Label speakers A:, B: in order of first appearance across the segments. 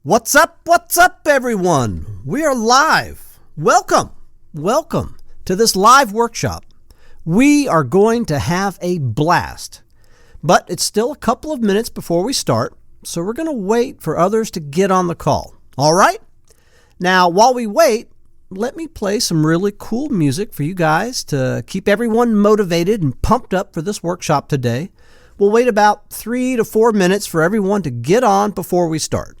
A: What's up, everyone? We are live. Welcome to this live workshop. We are going to have a blast, but it's still a couple of minutes before we start, so we're going to wait for others to get on the call. All right? Now, while we wait, let me play some really cool music for you guys to keep everyone motivated and pumped up for this workshop today. We'll wait about 3 to 4 minutes for everyone to get on before we start.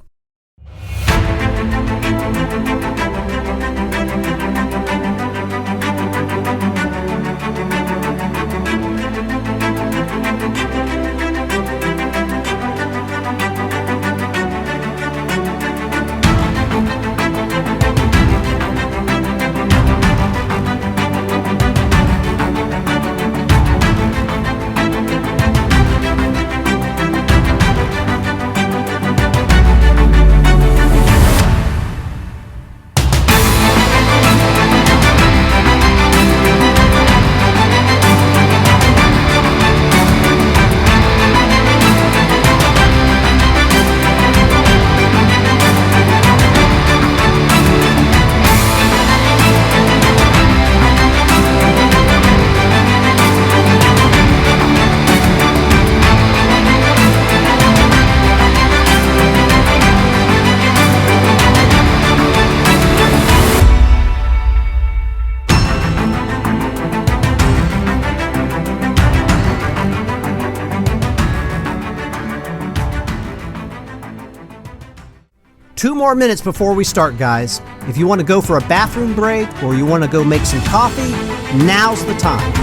A: Two more minutes before we start, guys. If you want to go for a bathroom break or you want to go make some coffee, now's the time.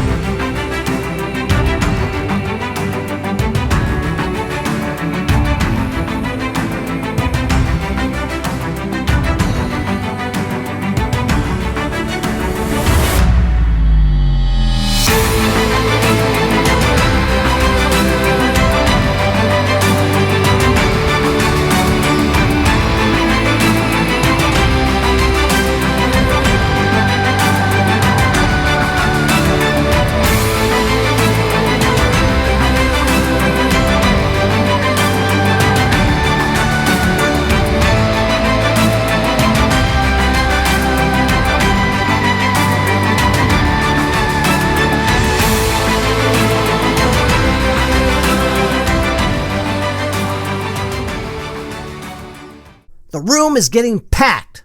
A: The room is getting packed.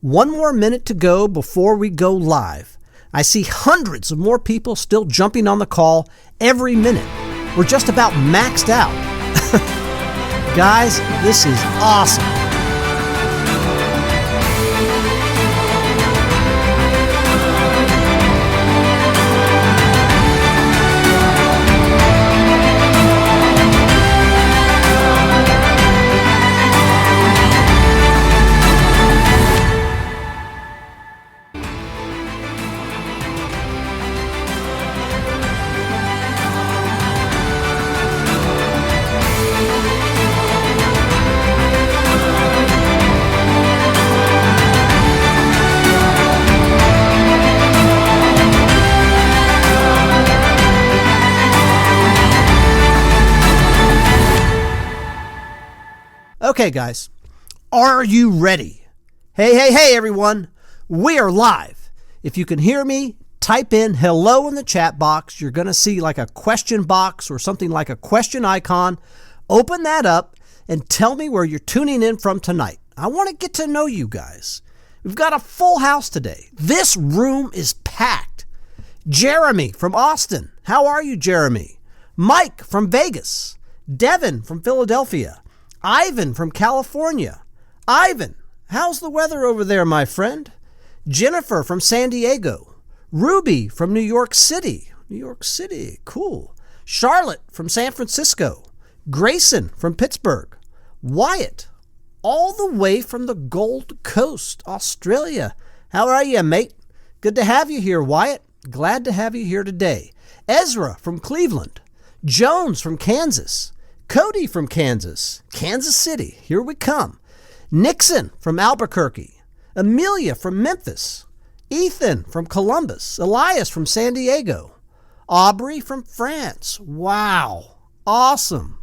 A: One more minute to go before we go live. I see hundreds of more people still jumping on the call every minute. We're just about maxed out. Guys, this is awesome. Okay, guys, are you ready? Hey, everyone. We are live. If you can hear me, type in hello in the chat box. You're going to see like a question box or something like a question icon. Open that up and tell me where you're tuning in from tonight. I want to get to know you guys. We've got a full house today. This room is packed. Jeremy from Austin. How are you, Jeremy? Mike from Vegas. Devin from Philadelphia. Ivan from California. Ivan, how's the weather over there, my friend? Jennifer from San Diego. Ruby from New York City. New York City, cool. Charlotte from San Francisco. Grayson from Pittsburgh. Wyatt, all the way from the Gold Coast, Australia. How are you, mate? Good to have you here, Wyatt. Glad to have you here today. Ezra from Cleveland. Jones from Kansas. Cody from Kansas. Kansas City, here we come. Nixon from Albuquerque. Amelia from Memphis. Ethan from Columbus. Elias from San Diego. Aubrey from France. Wow. Awesome.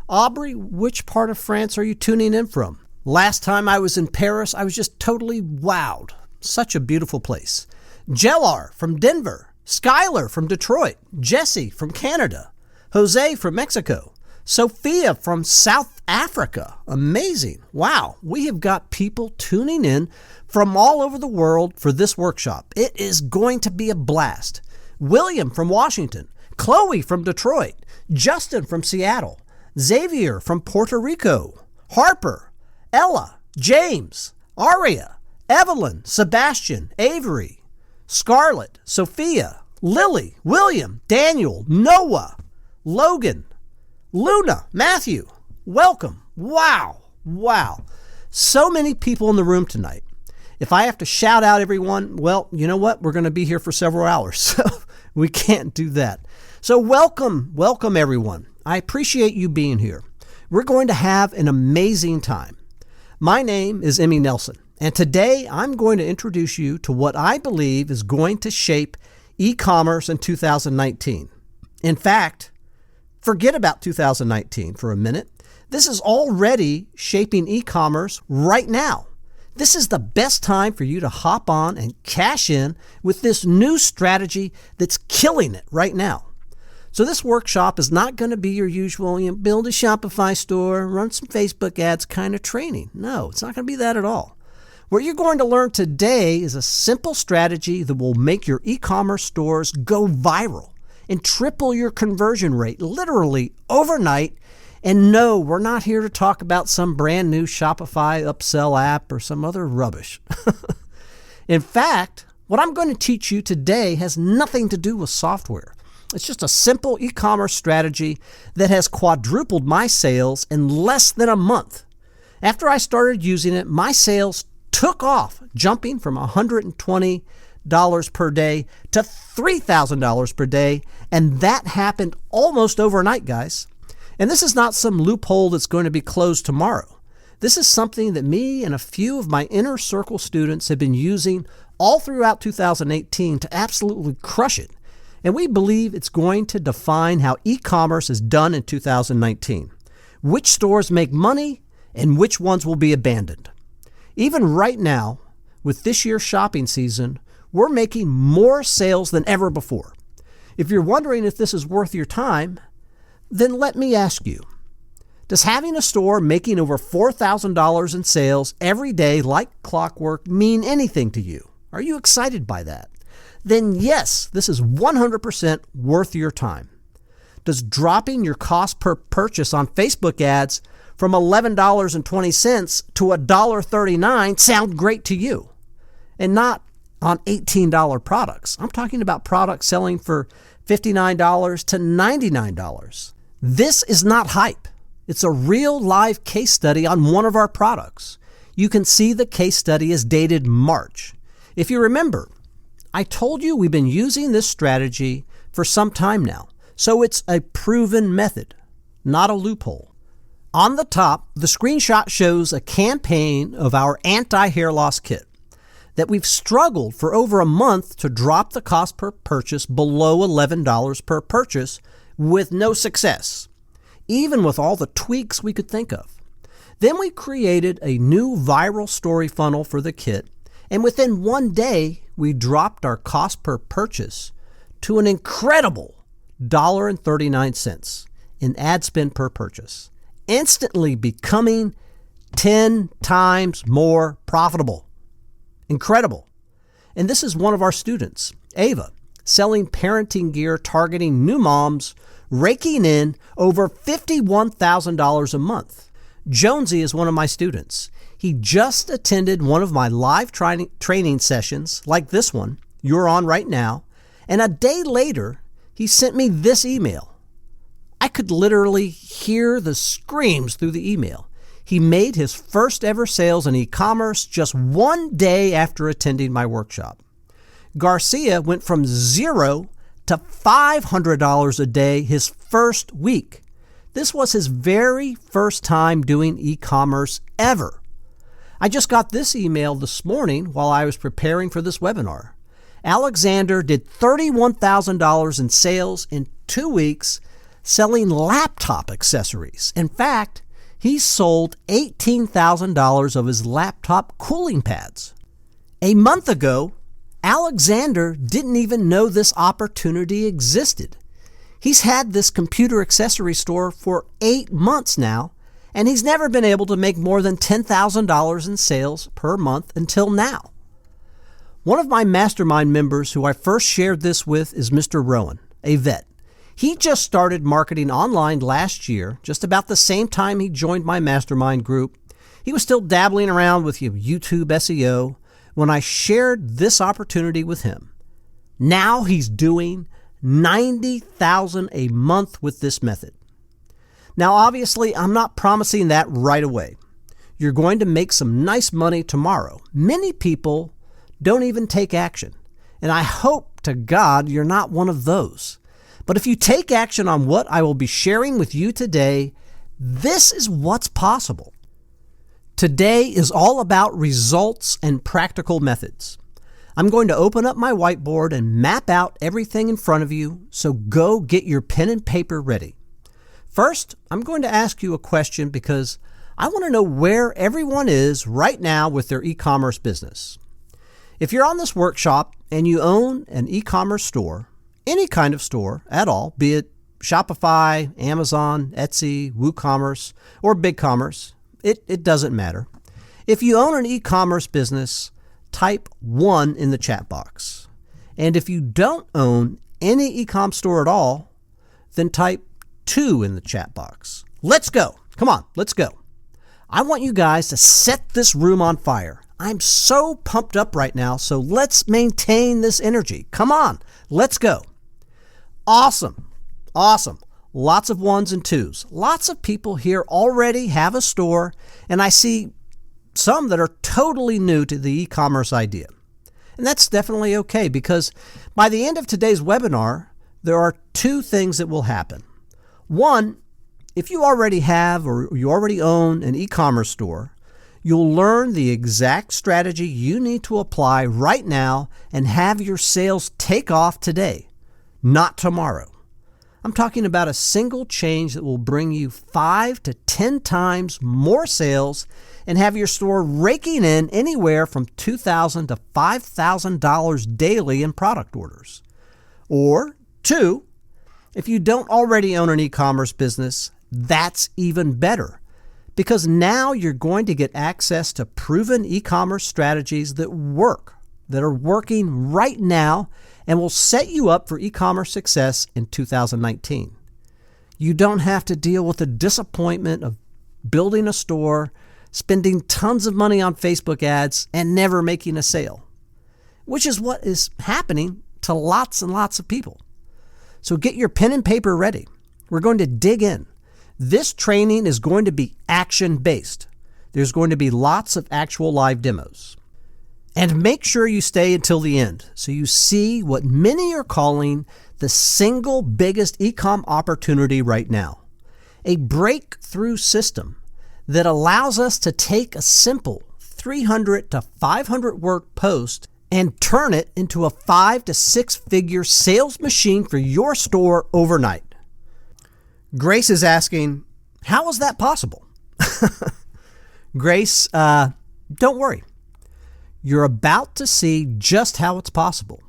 A: Aubrey, which part of France are you tuning in from? Last time I was in Paris, I was just totally wowed. Such a beautiful place. Jellar from Denver, Skylar from Detroit, Jesse from Canada, Jose from Mexico, Sophia from South Africa. Amazing. Wow. We have got people tuning in from all over the world for this workshop. It is going to be a blast. William from Washington, Chloe from Detroit, Justin from Seattle, Xavier from Puerto Rico, Harper, Ella, James, Aria, Evelyn, Sebastian, Avery, Scarlett, Sophia, Lily, William, Daniel, Noah, Logan, Luna, Matthew. Welcome. Wow. So many people in the room tonight. If I have to shout out everyone, well, you know what? We're going to be here for several hours, so we can't do that. So welcome everyone. I appreciate you being here. We're going to have an amazing time. My name is Emmy Nelson, and today I'm going to introduce you to what I believe is going to shape e-commerce in 2019. In fact, forget about 2019 for a minute. This is already shaping e-commerce right now. This is the best time for you to hop on and cash in with this new strategy that's killing it right now. So this workshop is not going to be your usual, build a Shopify store, run some Facebook ads kind of training. No, it's not going to be that at all. What you're going to learn today is a simple strategy that will make your e-commerce stores go viral and triple your conversion rate literally overnight. And no, we're not here to talk about some brand new Shopify upsell app or some other rubbish. In fact, what I'm going to teach you today has nothing to do with software. It's just a simple e-commerce strategy that has quadrupled my sales in less than a month. After I started using it, my sales took off, jumping from $120 per day to $3,000 per day. And that happened almost overnight, guys. And this is not some loophole that's going to be closed tomorrow. This is something that me and a few of my inner circle students have been using all throughout 2018 to absolutely crush it. And we believe it's going to define how e-commerce is done in 2019. Which stores make money and which ones will be abandoned. Even right now, with this year's shopping season, we're making more sales than ever before. If you're wondering if this is worth your time, then let me ask you, does having a store making over $4,000 in sales every day like clockwork mean anything to you? Are you excited by that? Then yes, this is 100% worth your time. Does dropping your cost per purchase on Facebook ads from $11.20 to $1.39 sound great to you? And not on $18 products. I'm talking about products selling for $59 to $99. This is not hype. It's a real live case study on one of our products. You can see the case study is dated March. If you remember, I told you we've been using this strategy for some time now, so it's a proven method, not a loophole. On the top, the screenshot shows a campaign of our anti-hair loss kit that we've struggled for over a month to drop the cost per purchase below $11 per purchase with no success, even with all the tweaks we could think of. Then we created a new viral story funnel for the kit, and within one day, we dropped our cost per purchase to an incredible $1.39 in ad spend per purchase, instantly becoming 10 times more profitable. Incredible. And this is one of our students, Ava, selling parenting gear targeting new moms, raking in over $51,000 a month. Jonesy is one of my students. He just attended one of my live training sessions like this one you're on right now, and a day later, he sent me this email. I could literally hear the screams through the email. He made his first ever sales in e-commerce just one day after attending my workshop. Garcia went from $0 to $500 a day his first week. This was his very first time doing e-commerce ever. I just got this email this morning while I was preparing for this webinar. Alexander did $31,000 in sales in 2 weeks selling laptop accessories. In fact, he sold $18,000 of his laptop cooling pads. A month ago, Alexander didn't even know this opportunity existed. He's had this computer accessory store for 8 months now, and he's never been able to make more than $10,000 in sales per month until now. One of my mastermind members who I first shared this with is Mr. Rowan, a vet. He just started marketing online last year, just about the same time he joined my mastermind group. He was still dabbling around with YouTube SEO when I shared this opportunity with him. Now he's doing $90,000 a month with this method. Now, obviously, I'm not promising that right away. You're going to make some nice money tomorrow. Many people don't even take action, and I hope to God you're not one of those. But if you take action on what I will be sharing with you today, this is what's possible. Today is all about results and practical methods. I'm going to open up my whiteboard and map out everything in front of you, so go get your pen and paper ready. First, I'm going to ask you a question because I want to know where everyone is right now with their e-commerce business. If you're on this workshop and you own an e-commerce store, any kind of store at all, be it Shopify, Amazon, Etsy, WooCommerce, or BigCommerce, it doesn't matter. If you own an e-commerce business, type 1 in the chat box. And if you don't own any e-com store at all, then type 2 in the chat box. Let's go. Come on, let's go. I want you guys to set this room on fire. I'm so pumped up right now, so let's maintain this energy. Come on, let's go. Awesome. Lots of 1s and 2s. Lots of people here already have a store, and I see some that are totally new to the e-commerce idea. And that's definitely okay, because by the end of today's webinar, there are 2 things that will happen. One, if you already have or you already own an e-commerce store, you'll learn the exact strategy you need to apply right now and have your sales take off today, not tomorrow. I'm talking about a single change that will bring you 5 to 10 times more sales and have your store raking in anywhere from $2,000 to $5,000 daily in product orders. Or 2, if you don't already own an e-commerce business, that's even better, because now you're going to get access to proven e-commerce strategies that are working right now and will set you up for e-commerce success in 2019. You don't have to deal with the disappointment of building a store, spending tons of money on Facebook ads, and never making a sale, which is what is happening to lots and lots of people. So get your pen and paper ready. We're going to dig in. This training is going to be action-based. There's going to be lots of actual live demos. And make sure you stay until the end so you see what many are calling the single biggest e-com opportunity right now. A breakthrough system that allows us to take a simple 300 to 500 word post and turn it into a 5 to 6 figure sales machine for your store overnight. Grace is asking, how is that possible? Grace, don't worry. You're about to see just how it's possible.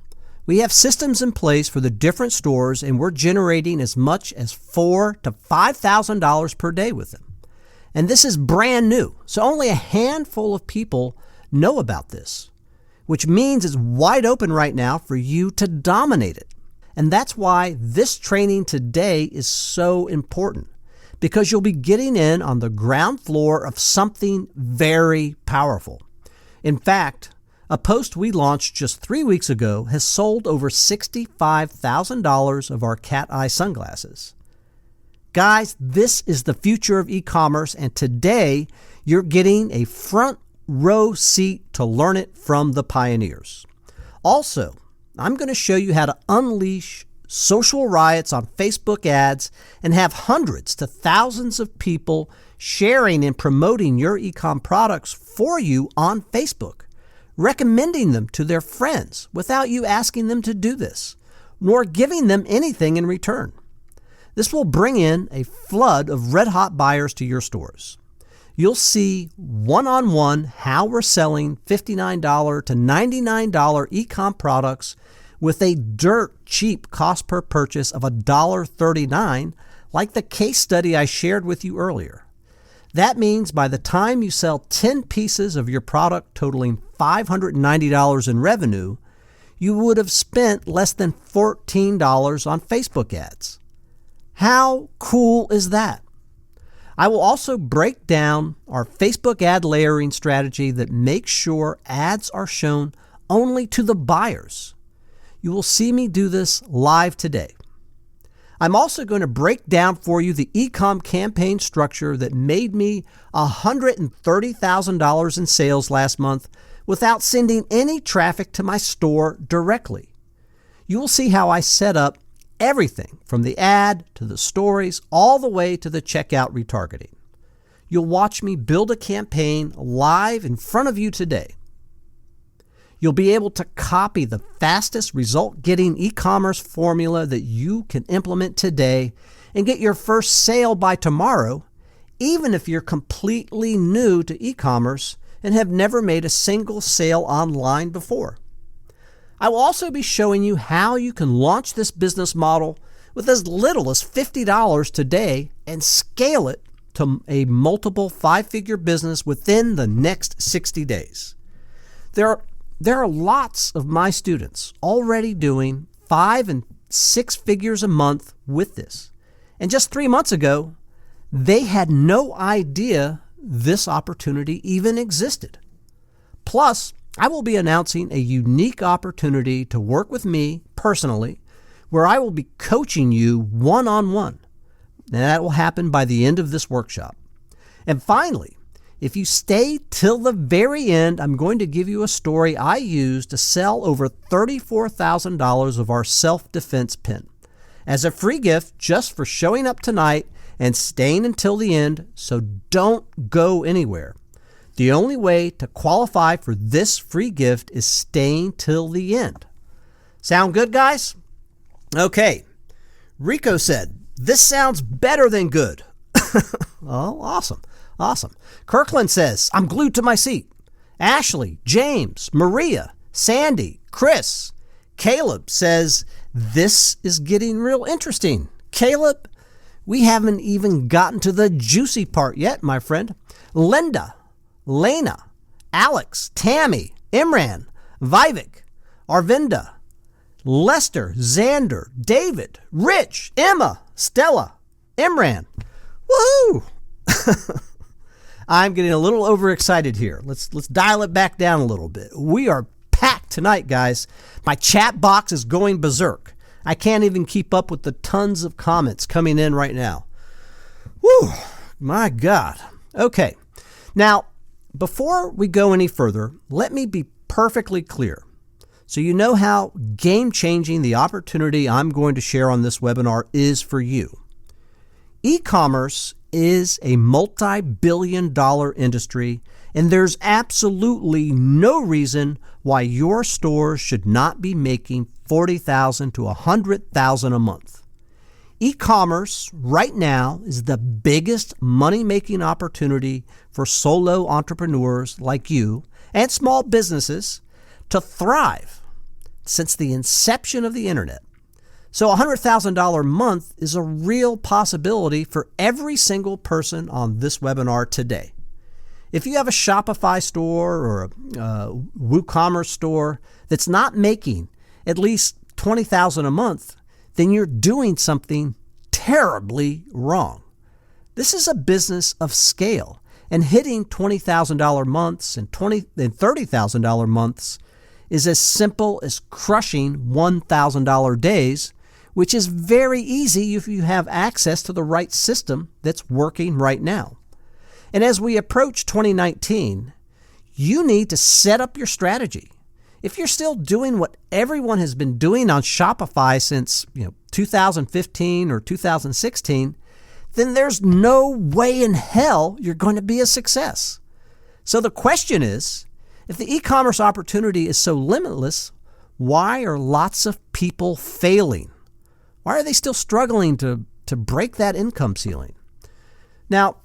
A: We have systems in place for the different stores, and we're generating as much as $4,000 to $5,000 per day with them. And this is brand new, so only a handful of people know about this, which means it's wide open right now for you to dominate it. And that's why this training today is so important, because you'll be getting in on the ground floor of something very powerful. In fact, a post we launched just 3 weeks ago has sold over $65,000 of our cat eye sunglasses. Guys, this is the future of e-commerce, and today you're getting a front row seat to learn it from the pioneers. Also, I'm going to show you how to unleash social riots on Facebook ads and have hundreds to thousands of people sharing and promoting your e-com products for you on Facebook, recommending them to their friends without you asking them to do this, nor giving them anything in return. This will bring in a flood of red-hot buyers to your stores. you'll see one-on-one how we're selling $59 to $99 e-com products with a dirt cheap cost per purchase of $1.39, like the case study I shared with you earlier. That means by the time you sell 10 pieces of your product totaling $590 in revenue, you would have spent less than $14 on Facebook ads. How cool is that? I will also break down our Facebook ad layering strategy that makes sure ads are shown only to the buyers. You will see me do this live today. I'm also going to break down for you the e-com campaign structure that made me $130,000 in sales last month without sending any traffic to my store directly. You will see how I set up everything from the ad to the stories all the way to the checkout retargeting. You'll watch me build a campaign live in front of you today. You'll be able to copy the fastest result-getting e-commerce formula that you can implement today and get your first sale by tomorrow, even if you're completely new to e-commerce and have never made a single sale online before. I will also be showing you how you can launch this business model with as little as $50 today and scale it to a multiple five-figure business within the next 60 days. There are lots of my students already doing 5 and 6 figures a month with this. And just 3 months ago, they had no idea this opportunity even existed. Plus, I will be announcing a unique opportunity to work with me personally, where I will be coaching you one-on-one. And that will happen by the end of this workshop. And finally, if you stay till the very end, I'm going to give you a story I used to sell over $34,000 of our self-defense pin as a free gift just for showing up tonight and staying until the end, so don't go anywhere. The only way to qualify for this free gift is staying till the end. Sound good, guys? Okay. Rico said, "This sounds better than good." Oh, awesome. Awesome. Kirkland says, "I'm glued to my seat." Ashley, James, Maria, Sandy, Chris. Caleb says, "This is getting real interesting." Caleb, we haven't even gotten to the juicy part yet, my friend. Linda, Lena, Alex, Tammy, Imran, Vivek, Arvinda, Lester, Xander, David, Rich, Emma, Stella, Imran. Woohoo! I'm getting a little overexcited here. Let's dial it back down a little bit. We are packed tonight, guys. My chat box is going berserk. I can't even keep up with the tons of comments coming in right now. Whew, my God. Okay, now, before we go any further, let me be perfectly clear so you know how game-changing the opportunity I'm going to share on this webinar is for you. E-commerce is a multi-billion-dollar industry, and there's absolutely no reason why your store should not be making $40,000 to $100,000 a month. E-commerce right now is the biggest money-making opportunity for solo entrepreneurs like you and small businesses to thrive since the inception of the internet. So $100,000 a month is a real possibility for every single person on this webinar today. If you have a Shopify store or a WooCommerce store that's not making at least $20,000 a month, then you're doing something terribly wrong. This is a business of scale, and hitting $20,000 months and $30,000 months is as simple as crushing $1,000 days, which is very easy if you have access to the right system that's working right now. And as we approach 2019, you need to set up your strategy. If you're still doing what everyone has been doing on Shopify since 2015 or 2016, then there's no way in hell you're going to be a success. So the question is, if the e-commerce opportunity is so limitless, why are lots of people failing? Why are they still struggling to break that income ceiling? Now,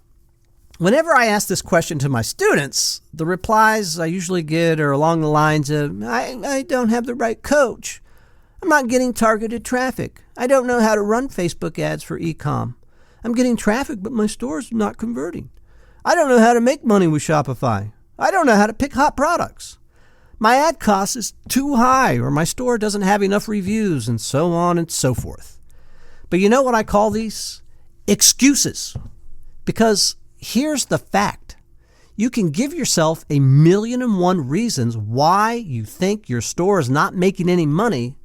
A: Whenever I ask this question to my students, the replies I usually get are along the lines of, I don't have the right coach. I'm not getting targeted traffic. I don't know how to run Facebook ads for e-com. I'm getting traffic, but my store's not converting. I don't know how to make money with Shopify. I don't know how to pick hot products. My ad cost is too high, or my store doesn't have enough reviews, and so on and so forth. But you know what I call these? Excuses. Because here's the fact. You can give yourself 1,000,001 reasons why you think your store is not making any money,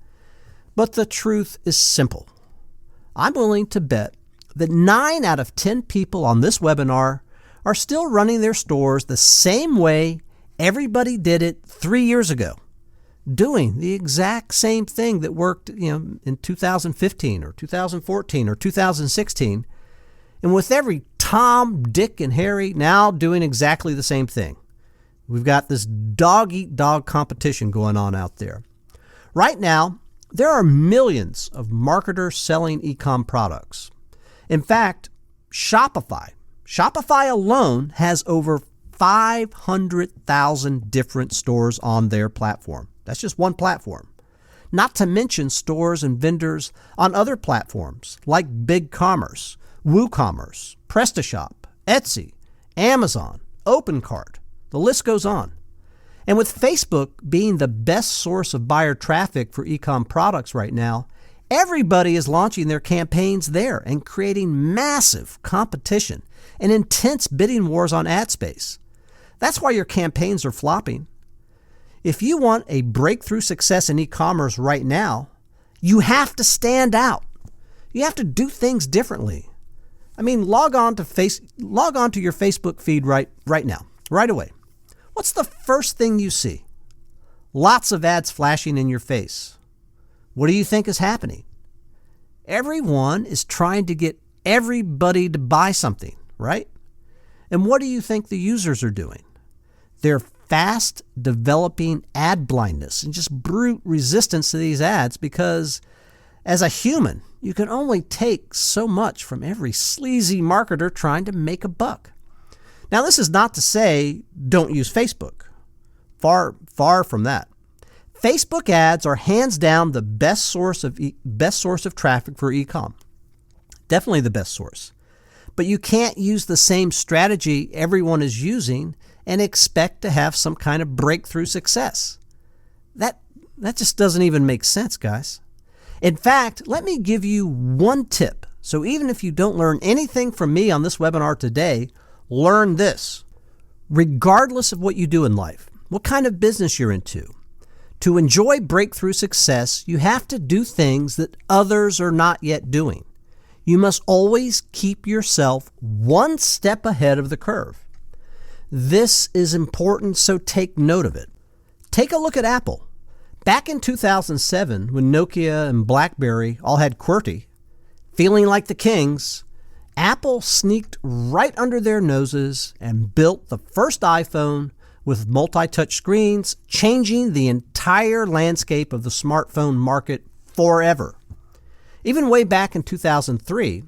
A: but the truth is simple. I'm willing to bet that 9 out of 10 people on this webinar are still running their stores the same way everybody did it 3 years ago, doing the exact same thing that worked, in 2015 or 2014 or 2016, and with every Tom, Dick, and Harry now doing exactly the same thing. We've got this dog-eat-dog competition going on out there. Right now, there are millions of marketers selling e-com products. In fact, Shopify alone has over 500,000 different stores on their platform. That's just one platform. Not to mention stores and vendors on other platforms like BigCommerce, WooCommerce, PrestaShop, Etsy, Amazon, OpenCart. The list goes on. And with Facebook being the best source of buyer traffic for e-com products right now, everybody is launching their campaigns there and creating massive competition and intense bidding wars on ad space. That's why your campaigns are flopping. If you want a breakthrough success in e-commerce right now, you have to stand out. You have to do things differently. Log on to your Facebook feed right now, right away. What's the first thing you see? Lots of ads flashing in your face. What do you think is happening? Everyone is trying to get everybody to buy something, right? And what do you think the users are doing? They're fast developing ad blindness and just brute resistance to these ads because as a human, you can only take so much from every sleazy marketer trying to make a buck. Now, this is not to say don't use Facebook. Far from that. Facebook ads are hands down the best source of traffic for e-com. Definitely the best source. But you can't use the same strategy everyone is using and expect to have some kind of breakthrough success. That just doesn't even make sense, guys. In fact, let me give you one tip. So even if you don't learn anything from me on this webinar today, learn this. Regardless of what you do in life, what kind of business you're into, to enjoy breakthrough success, you have to do things that others are not yet doing. You must always keep yourself one step ahead of the curve. This is important, so take note of it. Take a look at Apple. Back in 2007, when Nokia and BlackBerry all had QWERTY, feeling like the kings, Apple sneaked right under their noses and built the first iPhone with multi-touch screens, changing the entire landscape of the smartphone market forever. Even way back in 2003,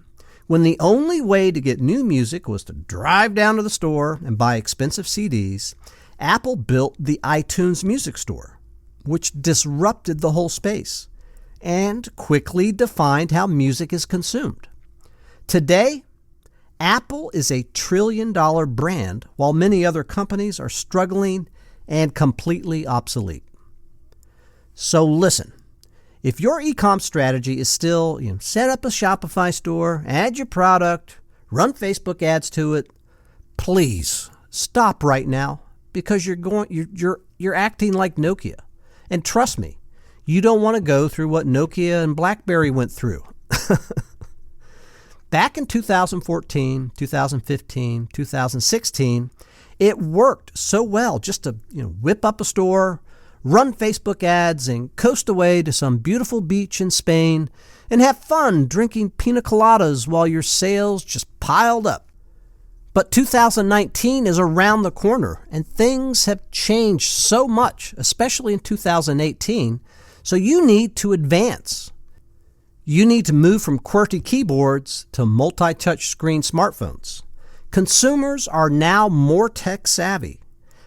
A: when the only way to get new music was to drive down to the store and buy expensive CDs, Apple built the iTunes Music Store, which disrupted the whole space and quickly defined how music is consumed. Today, Apple is a trillion-dollar brand, while many other companies are struggling and completely obsolete. So listen, if your e-com strategy is still, set up a Shopify store, add your product, run Facebook ads to it, please stop right now because you're acting like Nokia. And trust me, you don't want to go through what Nokia and BlackBerry went through. Back in 2014, 2015, 2016, it worked so well just to whip up a store, run Facebook ads, and coast away to some beautiful beach in Spain and have fun drinking pina coladas while your sales just piled up. But 2019 is around the corner, and things have changed so much, especially in 2018, so you need to advance. You need to move from QWERTY keyboards to multi-touch screen smartphones. Consumers are now more tech savvy.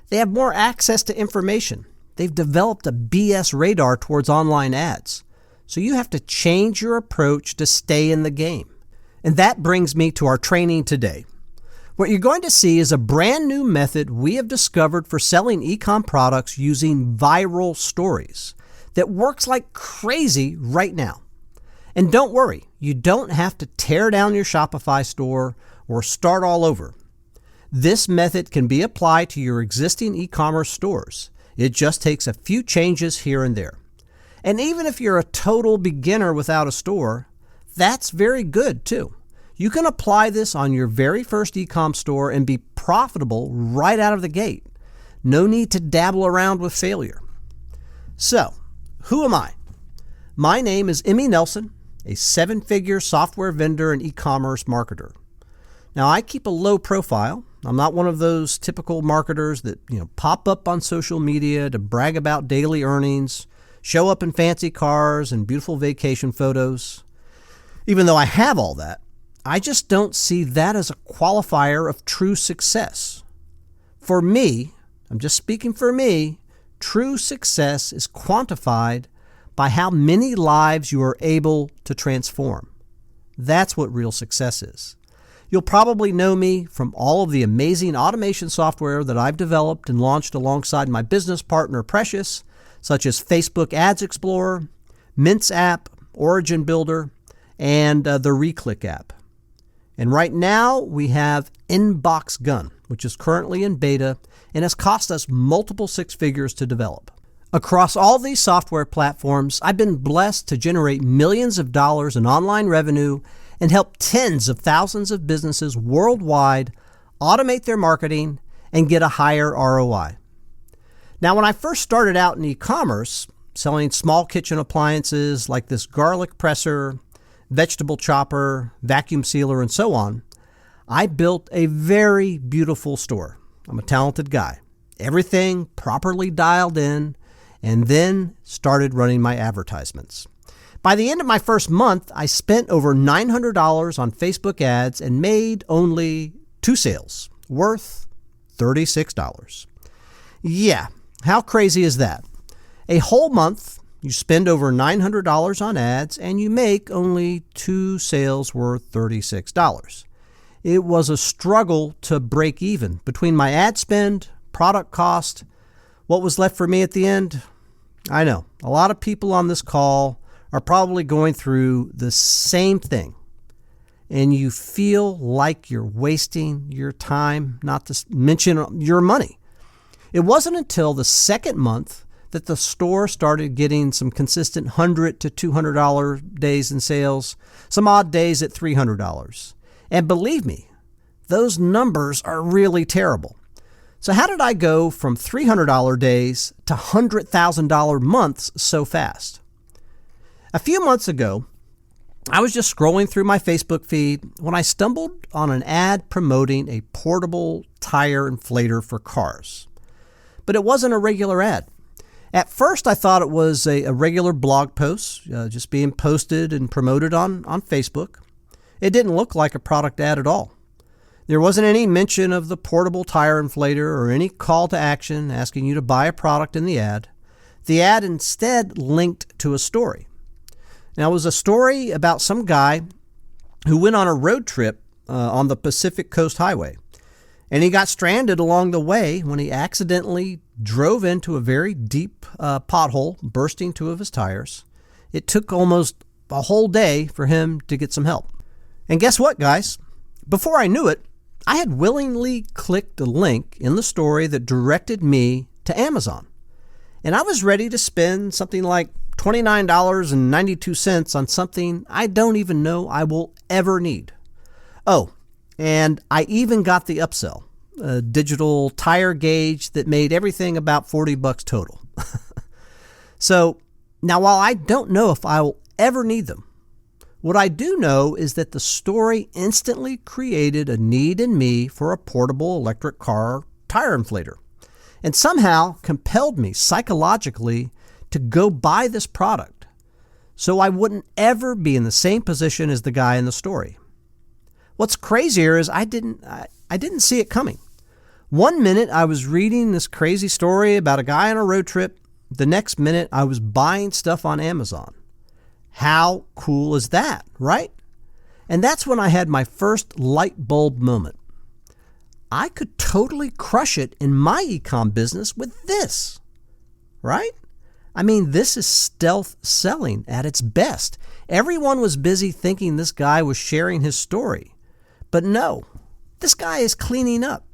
A: They have more access to information. They've developed a BS radar towards online ads. So you have to change your approach to stay in the game. And that brings me to our training today. What you're going to see is a brand new method we have discovered for selling e-com products using viral stories that works like crazy right now. And don't worry, you don't have to tear down your Shopify store or start all over. This method can be applied to your existing e-commerce stores. It just takes a few changes here and there. And even if you're a total beginner without a store, that's very good too. You can apply this on your very first e-com store and be profitable right out of the gate. No need to dabble around with failure. So, who am I? My name is Emmy Nelson, a 7-figure software vendor and e-commerce marketer. Now, I keep a low profile. I'm not one of those typical marketers that, pop up on social media to brag about daily earnings, show up in fancy cars and beautiful vacation photos. Even though I have all that, I just don't see that as a qualifier of true success. For me, I'm just speaking for me, true success is quantified by how many lives you are able to transform. That's what real success is. You'll probably know me from all of the amazing automation software that I've developed and launched alongside my business partner Precious, such as Facebook Ads Explorer, Mint's app, Origin Builder, and the Reclick app. And right now we have Inbox Gun, which is currently in beta and has cost us multiple 6 figures to develop. Across all these software platforms, I've been blessed to generate millions of dollars in online revenue and help tens of thousands of businesses worldwide automate their marketing and get a higher ROI. Now, when I first started out in e-commerce, selling small kitchen appliances like this garlic presser, vegetable chopper, vacuum sealer, and so on, I built a very beautiful store. I'm a talented guy. Everything properly dialed in, and then started running my advertisements. By the end of my first month, I spent over $900 on Facebook ads and made only 2 sales, worth $36. Yeah, how crazy is that? A whole month, you spend over $900 on ads and you make only 2 sales worth $36. It was a struggle to break even between my ad spend, product cost. What was left for me at the end? I know, a lot of people on this call are probably going through the same thing. And you feel like you're wasting your time, not to mention your money. It wasn't until the second month that the store started getting some consistent $100 to $200 days in sales, some odd days at $300. And believe me, those numbers are really terrible. So how did I go from $300 days to $100,000 months so fast? A few months ago, I was just scrolling through my Facebook feed when I stumbled on an ad promoting a portable tire inflator for cars. But it wasn't a regular ad. At first, I thought it was a regular blog post, just being posted and promoted on Facebook. It didn't look like a product ad at all. There wasn't any mention of the portable tire inflator or any call to action asking you to buy a product in the ad. The ad instead linked to a story. Now, it was a story about some guy who went on a road trip on the Pacific Coast Highway. And he got stranded along the way when he accidentally drove into a very deep pothole, bursting 2 of his tires. It took almost a whole day for him to get some help. And guess what, guys? Before I knew it, I had willingly clicked a link in the story that directed me to Amazon. And I was ready to spend something like $29.92 on something I don't even know I will ever need. Oh, and I even got the upsell, a digital tire gauge that made everything about $40 total. So now, while I don't know if I will ever need them, what I do know is that the story instantly created a need in me for a portable electric car tire inflator, and somehow compelled me psychologically to go buy this product so I wouldn't ever be in the same position as the guy in the story. What's crazier is I didn't I didn't see it coming. One minute I was reading this crazy story about a guy on a road trip. The next minute I was buying stuff on Amazon. How cool is that, right? And that's when I had my first light bulb moment. I could totally crush it in my e-com business with this, right? I mean, this is stealth selling at its best. Everyone was busy thinking this guy was sharing his story. But no, this guy is cleaning up.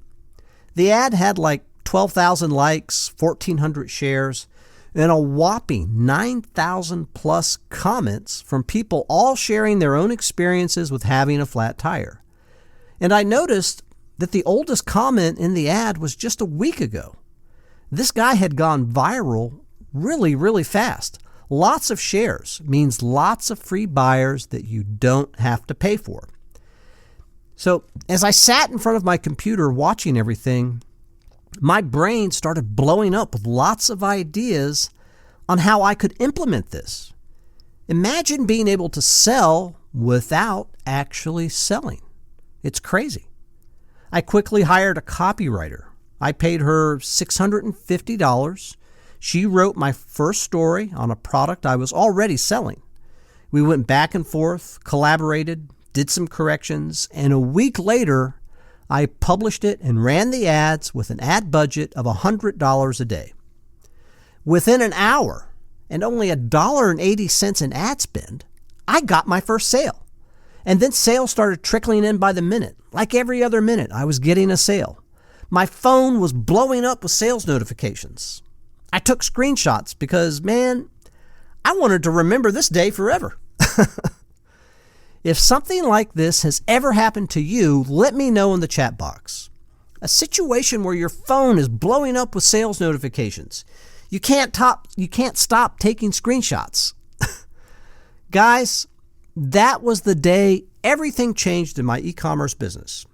A: The ad had like 12,000 likes, 1,400 shares, and a whopping 9,000 plus comments from people all sharing their own experiences with having a flat tire. And I noticed that the oldest comment in the ad was just a week ago. This guy had gone viral really, really fast. Lots of shares means lots of free buyers that you don't have to pay for. So as I sat in front of my computer watching everything, my brain started blowing up with lots of ideas on how I could implement this. Imagine being able to sell without actually selling. It's crazy. I quickly hired a copywriter. I paid her $650. She wrote my first story on a product I was already selling. We went back and forth, collaborated, did some corrections, and a week later, I published it and ran the ads with an ad budget of $100 a day. Within an hour and only $1.80 in ad spend, I got my first sale. And then sales started trickling in by the minute. Like every other minute, I was getting a sale. My phone was blowing up with sales notifications. I took screenshots because, man, I wanted to remember this day forever. If something like this has ever happened to you, let me know in the chat box. A situation where your phone is blowing up with sales notifications. You can't stop taking screenshots. Guys, that was the day everything changed in my e-commerce business.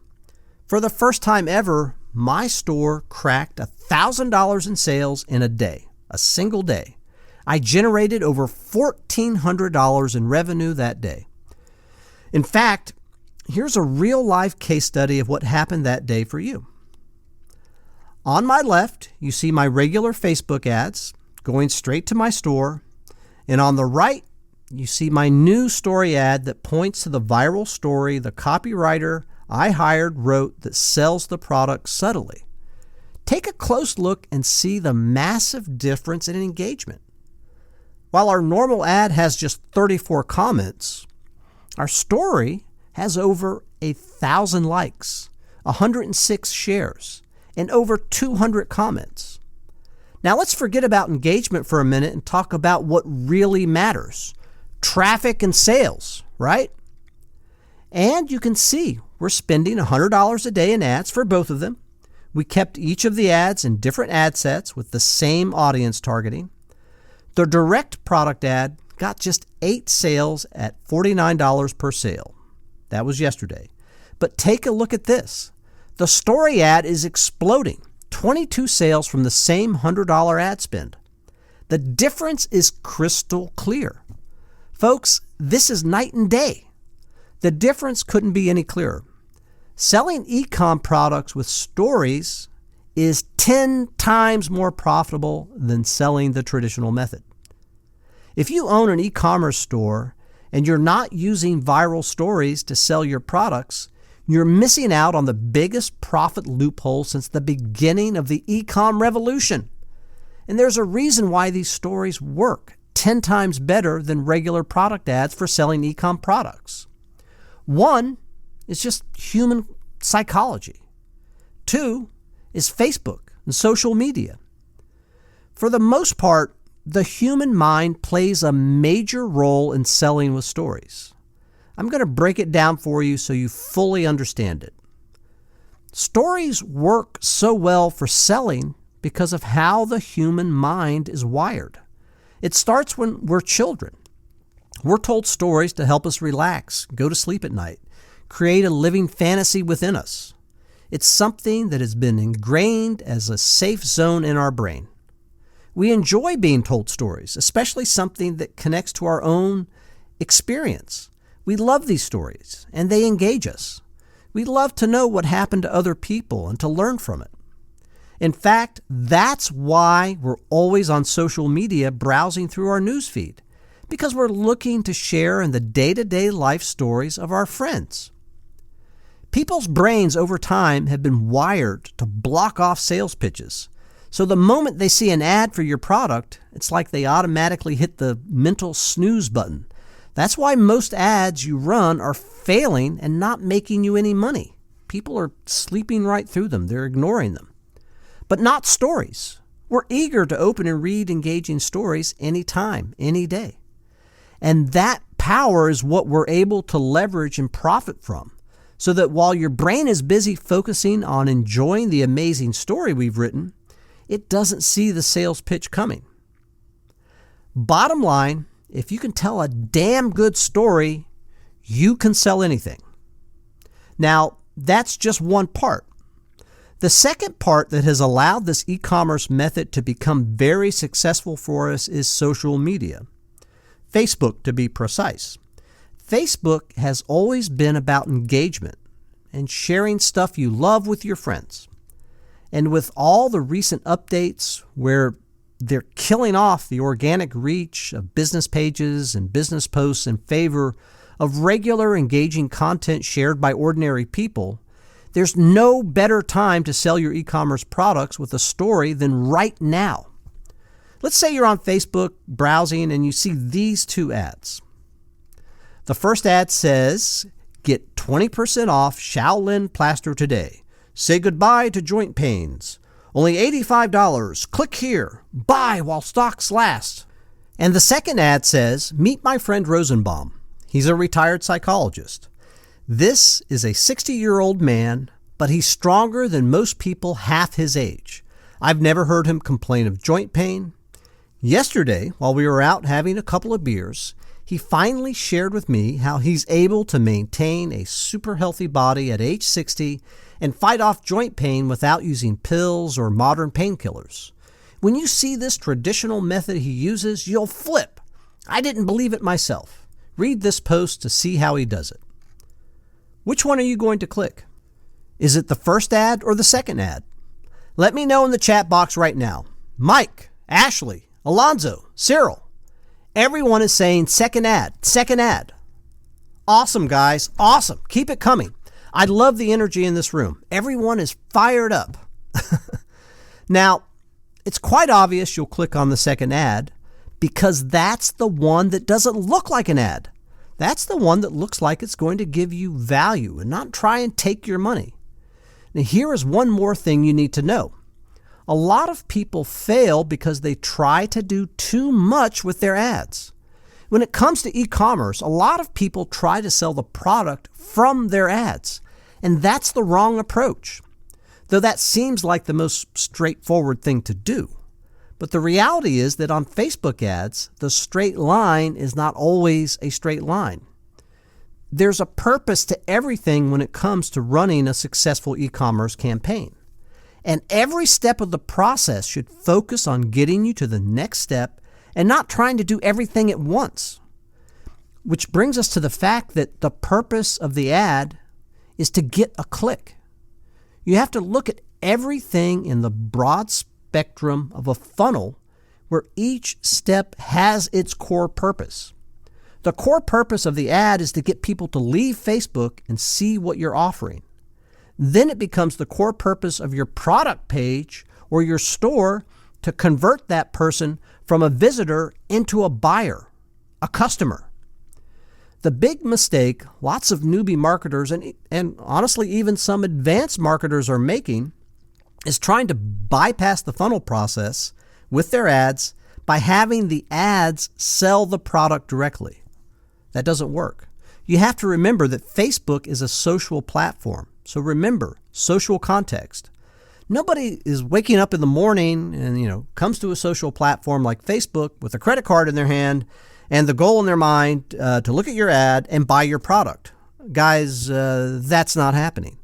A: For the first time ever, my store cracked $1,000 in sales in a day, a single day. I generated over $1,400 in revenue that day. In fact, here's a real-life case study of what happened that day for you. On my left, you see my regular Facebook ads going straight to my store, and on the right, you see my new story ad that points to the viral story the copywriter I hired wrote that sells the product subtly. Take a close look and see the massive difference in engagement. While our normal ad has just 34 comments, our story has over 1,000 likes, 106 shares, and over 200 comments. Now let's forget about engagement for a minute and talk about what really matters. Traffic and sales, right? And you can see we're spending $100 a day in ads for both of them. We kept each of the ads in different ad sets with the same audience targeting. The direct product ad got just 8 sales at $49 per sale. That was yesterday. But take a look at this. The story ad is exploding. 22 sales from the same $100 ad spend. The difference is crystal clear. Folks, this is night and day. The difference couldn't be any clearer. Selling e-com products with stories is 10 times more profitable than selling the traditional method. If you own an e-commerce store and you're not using viral stories to sell your products, you're missing out on the biggest profit loophole since the beginning of the e-com revolution. And there's a reason why these stories work 10 times better than regular product ads for selling e-com products. One is just human psychology. Two is Facebook and social media. For the most part, the human mind plays a major role in selling with stories. I'm going to break it down for you so you fully understand it. Stories work so well for selling because of how the human mind is wired. It starts when we're children. We're told stories to help us relax, go to sleep at night, create a living fantasy within us. It's something that has been ingrained as a safe zone in our brain. We enjoy being told stories, especially something that connects to our own experience. We love these stories, and they engage us. We love to know what happened to other people and to learn from it. In fact, that's why we're always on social media browsing through our newsfeed, because we're looking to share in the day-to-day life stories of our friends. People's brains over time have been wired to block off sales pitches. So the moment they see an ad for your product, it's like they automatically hit the mental snooze button. That's why most ads you run are failing and not making you any money. People are sleeping right through them. They're ignoring them. But not stories. We're eager to open and read engaging stories anytime, any day. And that power is what we're able to leverage and profit from, so that while your brain is busy focusing on enjoying the amazing story we've written, it doesn't see the sales pitch coming. Bottom line, if you can tell a damn good story, you can sell anything. Now, that's just one part. The second part that has allowed this e-commerce method to become very successful for us is social media. Facebook, to be precise. Facebook has always been about engagement and sharing stuff you love with your friends. And with all the recent updates where they're killing off the organic reach of business pages and business posts in favor of regular engaging content shared by ordinary people, there's no better time to sell your e-commerce products with a story than right now. Let's say you're on Facebook browsing and you see these two ads. The first ad says, get 20% off Shaolin plaster today. Say goodbye to joint pains. Only $85. Click here. Buy while stocks last. And the second ad says, meet my friend Rosenbaum. He's a retired psychologist. This is a 60-year-old man, but he's stronger than most people half his age. I've never heard him complain of joint pain. Yesterday, while we were out having a couple of beers, he finally shared with me how he's able to maintain a super healthy body at age 60 and fight off joint pain without using pills or modern painkillers. When you see this traditional method he uses, you'll flip. I didn't believe it myself. Read this post to see how he does it. Which one are you going to click? Is it the first ad or the second ad? Let me know in the chat box right now. Mike, Ashley, Alonzo, Cyril. Everyone is saying second ad, second ad. Awesome, guys. Awesome. Keep it coming. I love the energy in this room. Everyone is fired up. Now, it's quite obvious you'll click on the second ad because that's the one that doesn't look like an ad. That's the one that looks like it's going to give you value and not try and take your money. Now, here is one more thing you need to know. A lot of people fail because they try to do too much with their ads. When it comes to e-commerce, a lot of people try to sell the product from their ads, and that's the wrong approach. Though that seems like the most straightforward thing to do. But the reality is that on Facebook ads, the straight line is not always a straight line. There's a purpose to everything when it comes to running a successful e-commerce campaign. And every step of the process should focus on getting you to the next step and not trying to do everything at once. Which brings us to the fact that the purpose of the ad is to get a click. You have to look at everything in the broad spectrum of a funnel where each step has its core purpose. The core purpose of the ad is to get people to leave Facebook and see what you're offering. Then it becomes the core purpose of your product page or your store to convert that person from a visitor into a buyer, a customer. The big mistake lots of newbie marketers and honestly even some advanced marketers are making is trying to bypass the funnel process with their ads by having the ads sell the product directly. That doesn't work. You have to remember that Facebook is a social platform. So remember, social context. Nobody is waking up in the morning and, comes to a social platform like Facebook with a credit card in their hand and the goal in their mind to look at your ad and buy your product. Guys, that's not happening.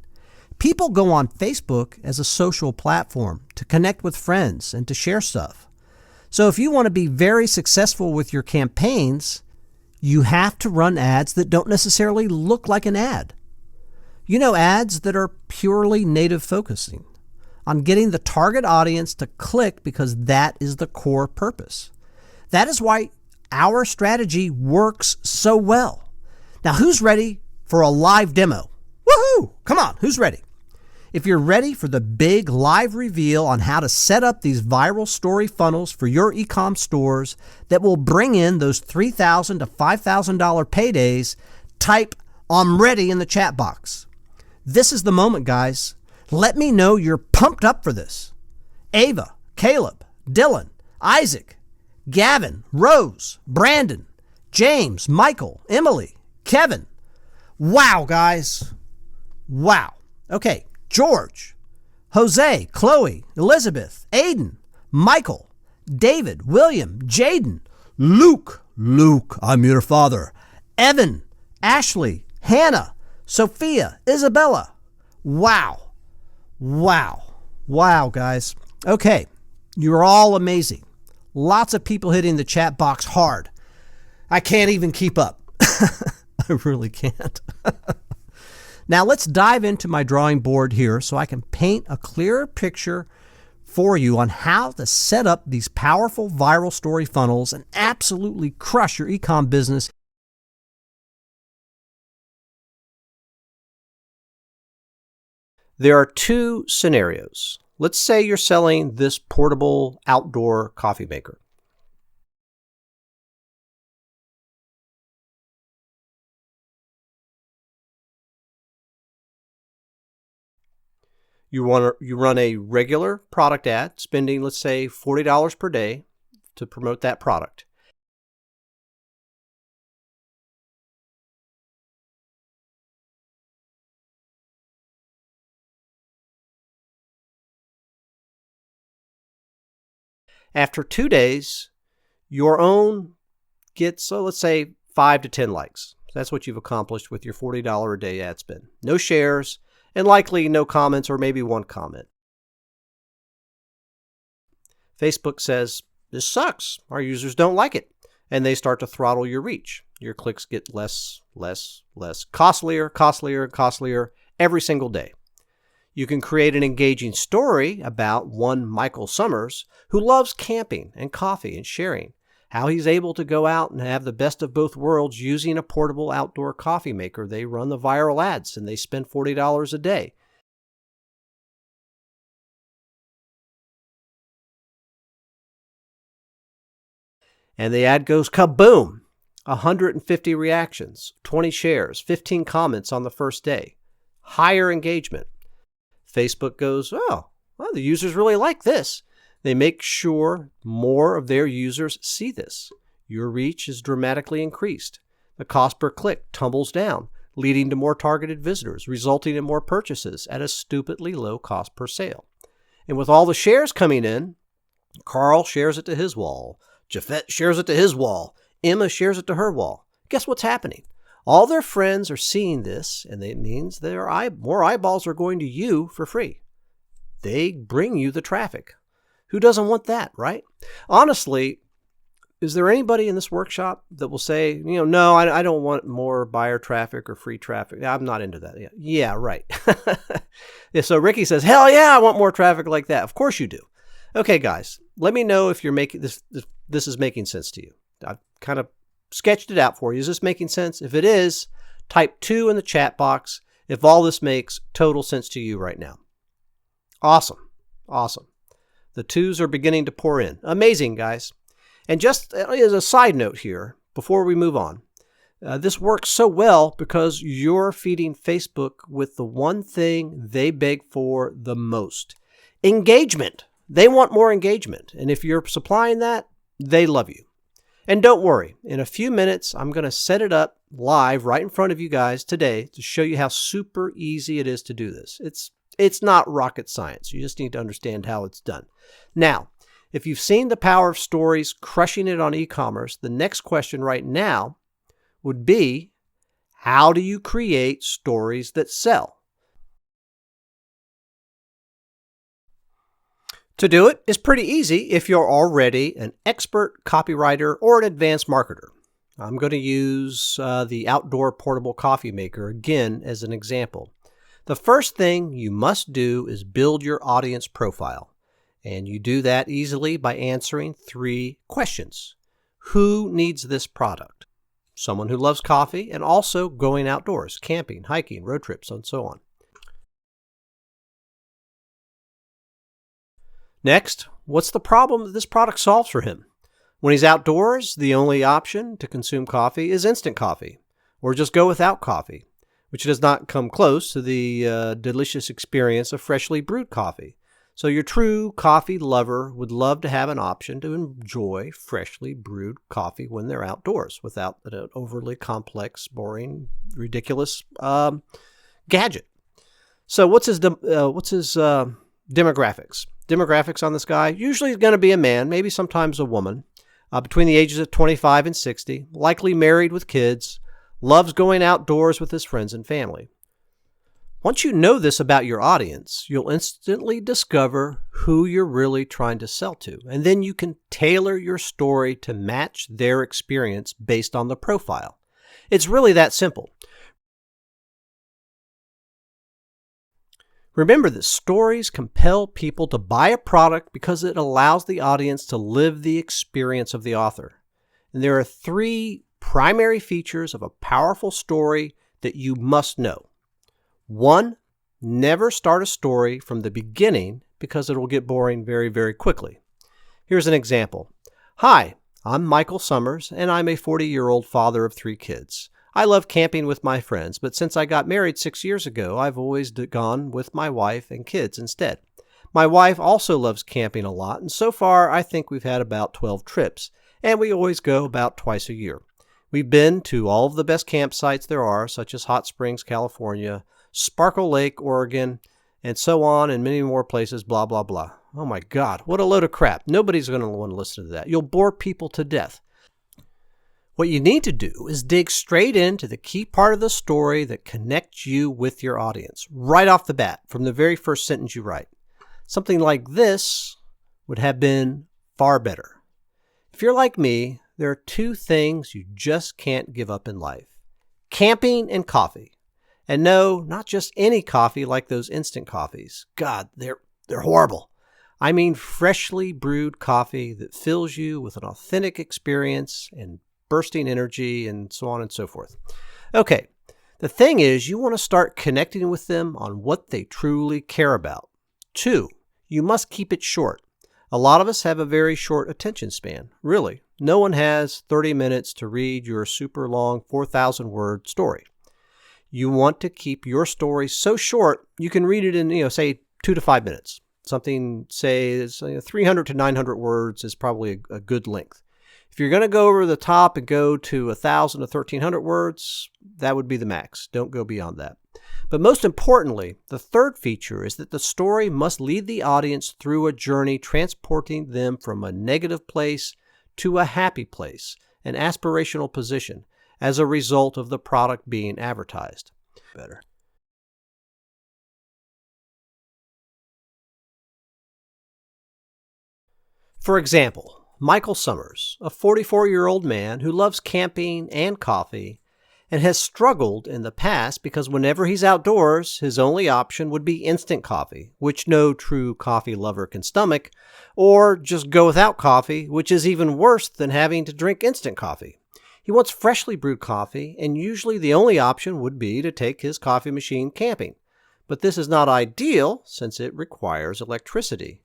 A: People go on Facebook as a social platform to connect with friends and to share stuff. So if you want to be very successful with your campaigns, you have to run ads that don't necessarily look like an ad. Ads that are purely native focusing on getting the target audience to click because that is the core purpose. That is why our strategy works so well. Now, who's ready for a live demo? Woohoo! Come on, who's ready? If you're ready for the big live reveal on how to set up these viral story funnels for your e-com stores that will bring in those $3,000 to $5,000 paydays, type "I'm ready" in the chat box. This is the moment, guys. Let me know you're pumped up for this. Ava, Caleb, Dylan, Isaac, Gavin, Rose, Brandon, James, Michael, Emily, Kevin. Wow, guys. Wow. Okay. George, Jose, Chloe, Elizabeth, Aiden, Michael, David, William, Jaden, Luke, I'm your father, Evan, Ashley, Hannah, Sophia, Isabella. Wow. Wow, guys. Okay, you're all amazing. Lots of people hitting the chat box hard. I can't even keep up. I really can't. Now let's dive into my drawing board here so I can paint a clearer picture for you on how to set up these powerful viral story funnels and absolutely crush your e-com business. There are two scenarios. Let's say you're selling this portable outdoor coffee maker. You run a regular product ad, spending, let's say, $40 per day to promote that product. After 2 days, your own gets, let's say, 5 to 10 likes. That's what you've accomplished with your $40 a day ad spend. No shares, and likely no comments or maybe one comment. Facebook says, "This sucks. Our users don't like it." And they start to throttle your reach. Your clicks get less, costlier every single day. You can create an engaging story about one Michael Summers who loves camping and coffee and sharing, how he's able to go out and have the best of both worlds using a portable outdoor coffee maker. They run the viral ads and they spend $40 a day. And the ad goes kaboom! 150 reactions, 20 shares, 15 comments on the first day. Higher engagement. Facebook goes, "Oh, well, the users really like this." They make sure more of their users see this. Your reach is dramatically increased. The cost per click tumbles down, leading to more targeted visitors, resulting in more purchases at a stupidly low cost per sale. And with all the shares coming in, Carl shares it to his wall. Japhet shares it to his wall. Emma shares it to her wall. Guess what's happening? All their friends are seeing this, and it means more eyeballs are going to you for free. They bring you the traffic. Who doesn't want that, right? Honestly, is there anybody in this workshop that will say, no, I don't want more buyer traffic or free traffic. I'm not into that. Yeah, right. So Ricky says, hell yeah, I want more traffic like that. Of course you do. Okay, guys, let me know if you're making this is making sense to you. I've kind of sketched it out for you. Is this making sense? If it is, type 2 in the chat box if all this makes total sense to you right now. Awesome. The 2s are beginning to pour in. Amazing, guys. And just as a side note here, before we move on, this works so well because you're feeding Facebook with the one thing they beg for the most: engagement. They want more engagement. And if you're supplying that, they love you. And don't worry, in a few minutes, I'm going to set it up live right in front of you guys today to show you how super easy it is to do this. It's not rocket science. You just need to understand how it's done. Now, if you've seen the power of stories crushing it on e-commerce, the next question right now would be, how do you create stories that sell? To do it is pretty easy if you're already an expert copywriter or an advanced marketer. I'm going to use the outdoor portable coffee maker again as an example. The first thing you must do is build your audience profile. And you do that easily by answering 3 questions. Who needs this product? Someone who loves coffee and also going outdoors, camping, hiking, road trips, and so on. Next, what's the problem that this product solves for him? When he's outdoors, the only option to consume coffee is instant coffee, or just go without coffee, which does not come close to the delicious experience of freshly brewed coffee. So your true coffee lover would love to have an option to enjoy freshly brewed coffee when they're outdoors without an overly complex, boring, ridiculous gadget. So what's his demographics? Demographics on this guy, usually going to be a man, maybe sometimes a woman, between the ages of 25 and 60, likely married with kids, loves going outdoors with his friends and family. Once you know this about your audience, you'll instantly discover who you're really trying to sell to, and then you can tailor your story to match their experience based on the profile. It's really that simple. Remember that stories compel people to buy a product because it allows the audience to live the experience of the author. And there are 3 primary features of a powerful story that you must know. 1, never start a story from the beginning because it will get boring very, very quickly. Here's an example. Hi, I'm Michael Summers, and I'm a 40-year-old father of 3 kids. I love camping with my friends, but since I got married 6 years ago, I've always gone with my wife and kids instead. My wife also loves camping a lot, and so far I think we've had about 12 trips, and we always go about twice a year. We've been to all of the best campsites there are, such as Hot Springs, California, Sparkle Lake, Oregon, and so on, and many more places, blah, blah, blah. Oh my God, what a load of crap. Nobody's going to want to listen to that. You'll bore people to death. What you need to do is dig straight into the key part of the story that connects you with your audience, right off the bat, from the very first sentence you write. Something like this would have been far better. If you're like me, there are 2 things you just can't give up in life: camping and coffee. And no, not just any coffee like those instant coffees. God, they're horrible. I mean freshly brewed coffee that fills you with an authentic experience and bursting energy and so on and so forth. Okay, the thing is, you want to start connecting with them on what they truly care about. 2, you must keep it short. A lot of us have a very short attention span. Really, no one has 30 minutes to read your super long 4,000-word story. You want to keep your story so short you can read it in, say 2 to 5 minutes. Something, say, is 300 to 900 words is probably a good length. If you're going to go over the top and go to 1,000 to 1,300 words, that would be the max. Don't go beyond that. But most importantly, the third feature is that the story must lead the audience through a journey transporting them from a negative place to a happy place, an aspirational position, as a result of the product being advertised. Better. For example, Michael Summers, a 44-year-old man who loves camping and coffee and has struggled in the past because whenever he's outdoors, his only option would be instant coffee, which no true coffee lover can stomach, or just go without coffee, which is even worse than having to drink instant coffee. He wants freshly brewed coffee, and usually the only option would be to take his coffee machine camping. But this is not ideal since it requires electricity.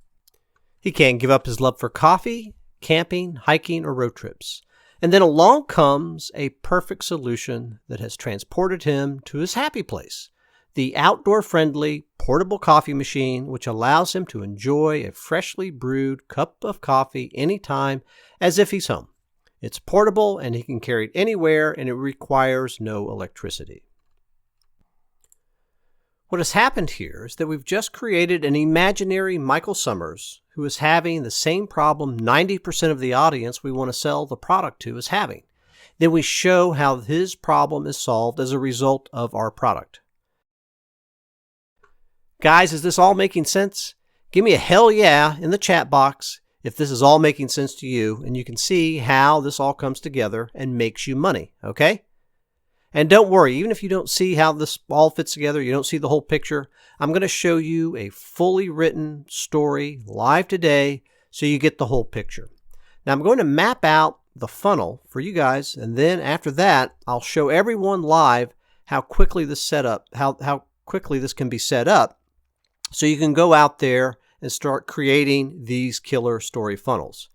A: He can't give up his love for coffee, camping, hiking, or road trips. And then along comes a perfect solution that has transported him to his happy place, the outdoor-friendly portable coffee machine, which allows him to enjoy a freshly brewed cup of coffee anytime as if he's home. It's portable and he can carry it anywhere, and it requires no electricity. What has happened here is that we've just created an imaginary Michael Summers who is having the same problem 90% of the audience we want to sell the product to is having. Then we show how his problem is solved as a result of our product. Guys, is this all making sense? Give me a hell yeah in the chat box if this is all making sense to you, and you can see how this all comes together and makes you money, okay? And don't worry, even if you don't see how this all fits together, you don't see the whole picture, I'm going to show you a fully written story live today so you get the whole picture. Now I'm going to map out the funnel for you guys, and then after that, I'll show everyone live how quickly this quickly this can be set up so you can go out there and start creating these killer story funnels.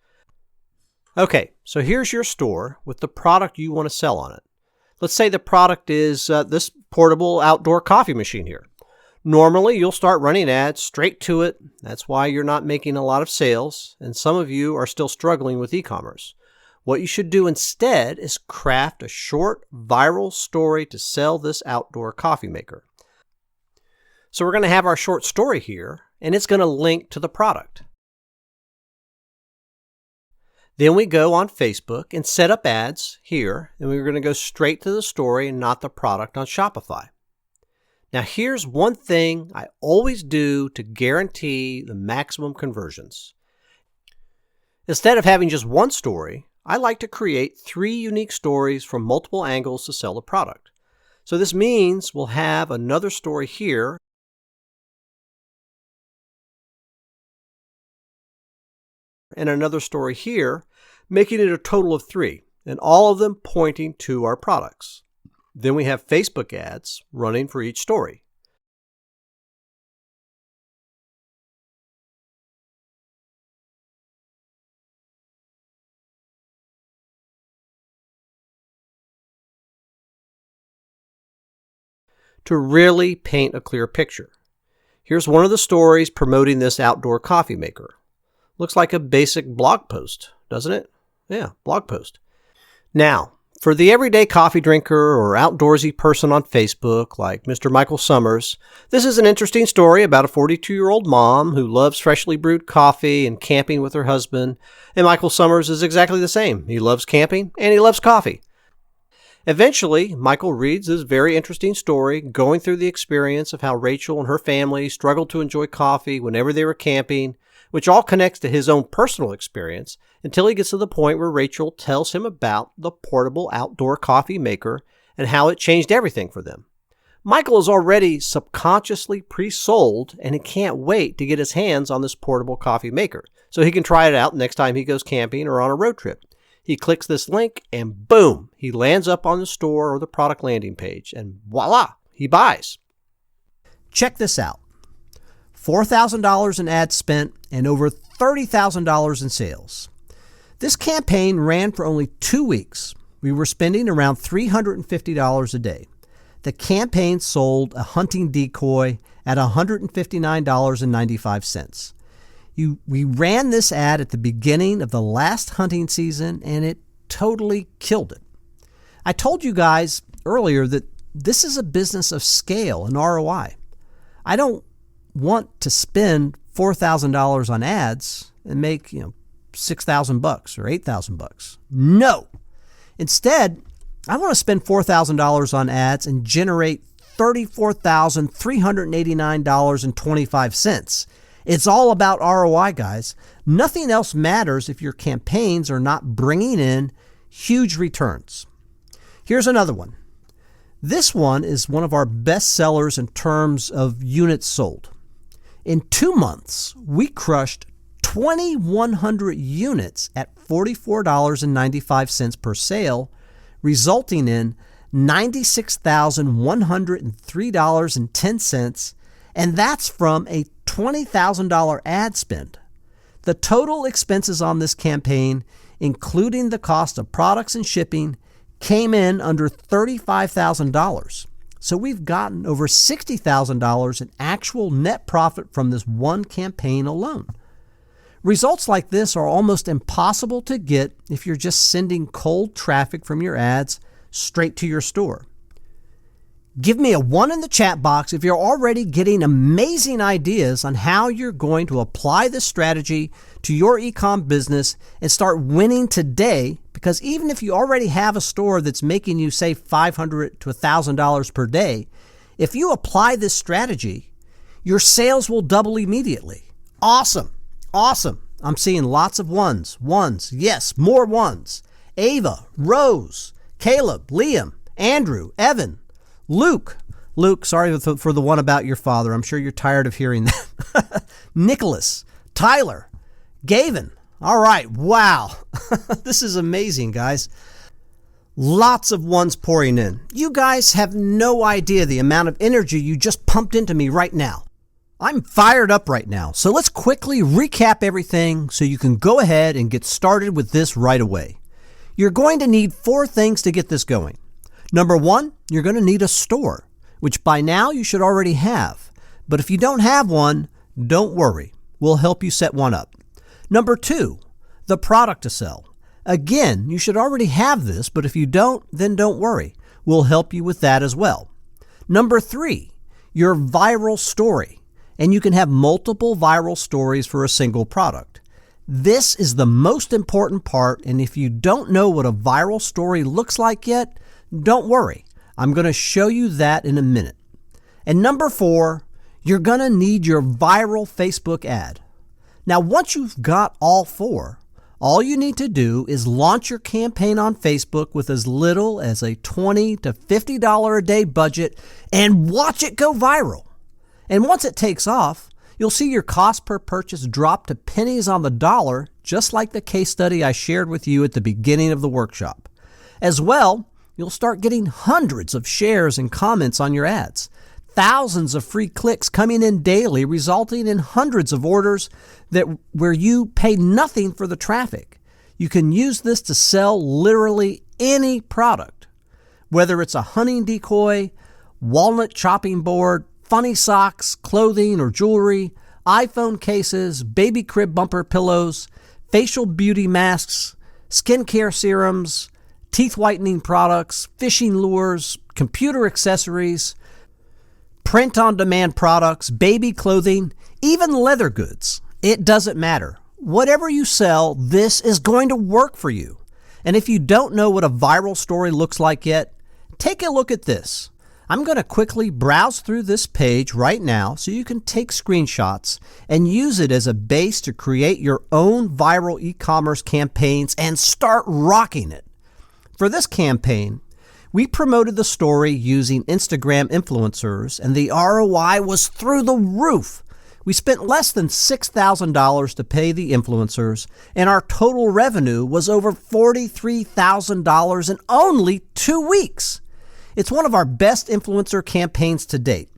A: Okay, so here's your store with the product you want to sell on it. Let's say the product is this portable outdoor coffee machine here. Normally, you'll start running ads straight to it. That's why you're not making a lot of sales, and some of you are still struggling with e-commerce. What you should do instead is craft a short, viral story to sell this outdoor coffee maker. So we're going to have our short story here, and it's going to link to the product. Then we go on Facebook and set up ads here, and we're going to go straight to the story and not the product on Shopify. Now here's one thing I always do to guarantee the maximum conversions. Instead of having just one story, I like to create 3 unique stories from multiple angles to sell the product. So this means we'll have another story here and another story here, making it a total of 3, and all of them pointing to our products. Then we have Facebook ads running for each story. To really paint a clear picture. Here's one of the stories promoting this outdoor coffee maker. Looks like a basic blog post, doesn't it? Yeah, blog post. Now, for the everyday coffee drinker or outdoorsy person on Facebook, like Mr. Michael Summers, this is an interesting story about a 42-year-old mom who loves freshly brewed coffee and camping with her husband. And Michael Summers is exactly the same. He loves camping and he loves coffee. Eventually, Michael reads this very interesting story, going through the experience of how Rachel and her family struggled to enjoy coffee whenever they were camping, which all connects to his own personal experience, until he gets to the point where Rachel tells him about the portable outdoor coffee maker and how it changed everything for them. Michael is already subconsciously pre-sold, and he can't wait to get his hands on this portable coffee maker so he can try it out next time he goes camping or on a road trip. He clicks this link and boom, he lands up on the store or the product landing page, and voila, he buys. Check this out. $4,000 in ads spent and over $30,000 in sales. This campaign ran for only 2 weeks. We were spending around $350 a day. The campaign sold a hunting decoy at $159.95. We ran this ad at the beginning of the last hunting season, and it totally killed it. I told you guys earlier that this is a business of scale and ROI. I don't want to spend $4,000 on ads and make, $6,000 or $8,000. No. Instead, I want to spend $4,000 on ads and generate $34,389.25. It's all about ROI, guys. Nothing else matters if your campaigns are not bringing in huge returns. Here's another one. This one is one of our best sellers in terms of units sold. In 2 months, we crushed 2,100 units at $44.95 per sale, resulting in $96,103.10, and that's from a $20,000 ad spend. The total expenses on this campaign, including the cost of products and shipping, came in under $35,000. So we've gotten over $60,000 in actual net profit from this one campaign alone. Results like this are almost impossible to get if you're just sending cold traffic from your ads straight to your store. Give me a 1 in the chat box if you're already getting amazing ideas on how you're going to apply this strategy to your e-com business and start winning today, because even if you already have a store that's making you save $500 to $1,000 per day, if you apply this strategy, your sales will double immediately. Awesome. Awesome. I'm seeing lots of ones. Yes, more ones. Ava, Rose, Caleb, Liam, Andrew, Evan, Luke. Luke, sorry for the one about your father. I'm sure you're tired of hearing that. Nicholas, Tyler, Gavin. All right. Wow. This is amazing, guys. Lots of ones pouring in. You guys have no idea the amount of energy you just pumped into me right now. I'm fired up right now. So let's quickly recap everything so you can go ahead and get started with this right away. You're going to need 4 things to get this going. Number 1, you're going to need a store, which by now you should already have. But if you don't have one, don't worry. We'll help you set one up. Number 2, the product to sell. Again, you should already have this, but if you don't, then don't worry. We'll help you with that as well. Number 3, your viral story. And you can have multiple viral stories for a single product. This is the most important part, and if you don't know what a viral story looks like yet, don't worry. I'm going to show you that in a minute. And number 4, you're going to need your viral Facebook ad. Now, once you've got all 4, all you need to do is launch your campaign on Facebook with as little as a $20 to $50 a day budget and watch it go viral. And once it takes off, you'll see your cost per purchase drop to pennies on the dollar, just like the case study I shared with you at the beginning of the workshop. As well, you'll start getting hundreds of shares and comments on your ads. Thousands of free clicks coming in daily, resulting in hundreds of orders where you pay nothing for the traffic. You can use this to sell literally any product, whether it's a hunting decoy, walnut chopping board, funny socks, clothing or jewelry, iPhone cases, baby crib bumper pillows, facial beauty masks, skincare serums, teeth whitening products, fishing lures, computer accessories, print-on-demand products, baby clothing, even leather goods. It doesn't matter. Whatever you sell, this is going to work for you. And if you don't know what a viral story looks like yet, take a look at this. I'm going to quickly browse through this page right now so you can take screenshots and use it as a base to create your own viral e-commerce campaigns and start rocking it. For this campaign, we promoted the story using Instagram influencers, and the ROI was through the roof. We spent less than $6,000 to pay the influencers, and our total revenue was over $43,000 in only 2 weeks. It's one of our best influencer campaigns to date.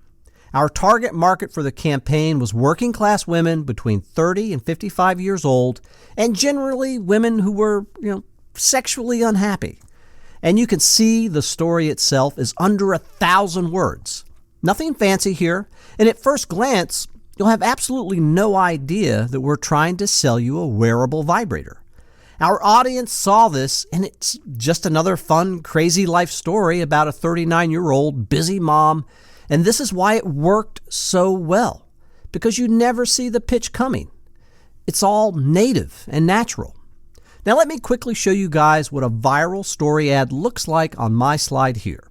A: Our target market for the campaign was working class women between 30 and 55 years old, and generally women who were, sexually unhappy. And you can see the story itself is under 1,000 words. Nothing fancy here, and at first glance, you'll have absolutely no idea that we're trying to sell you a wearable vibrator. Our audience saw this, and it's just another fun, crazy life story about a 39-year-old busy mom, and this is why it worked so well, because you never see the pitch coming. It's all native and natural. Now let me quickly show you guys what a viral story ad looks like on my slide here.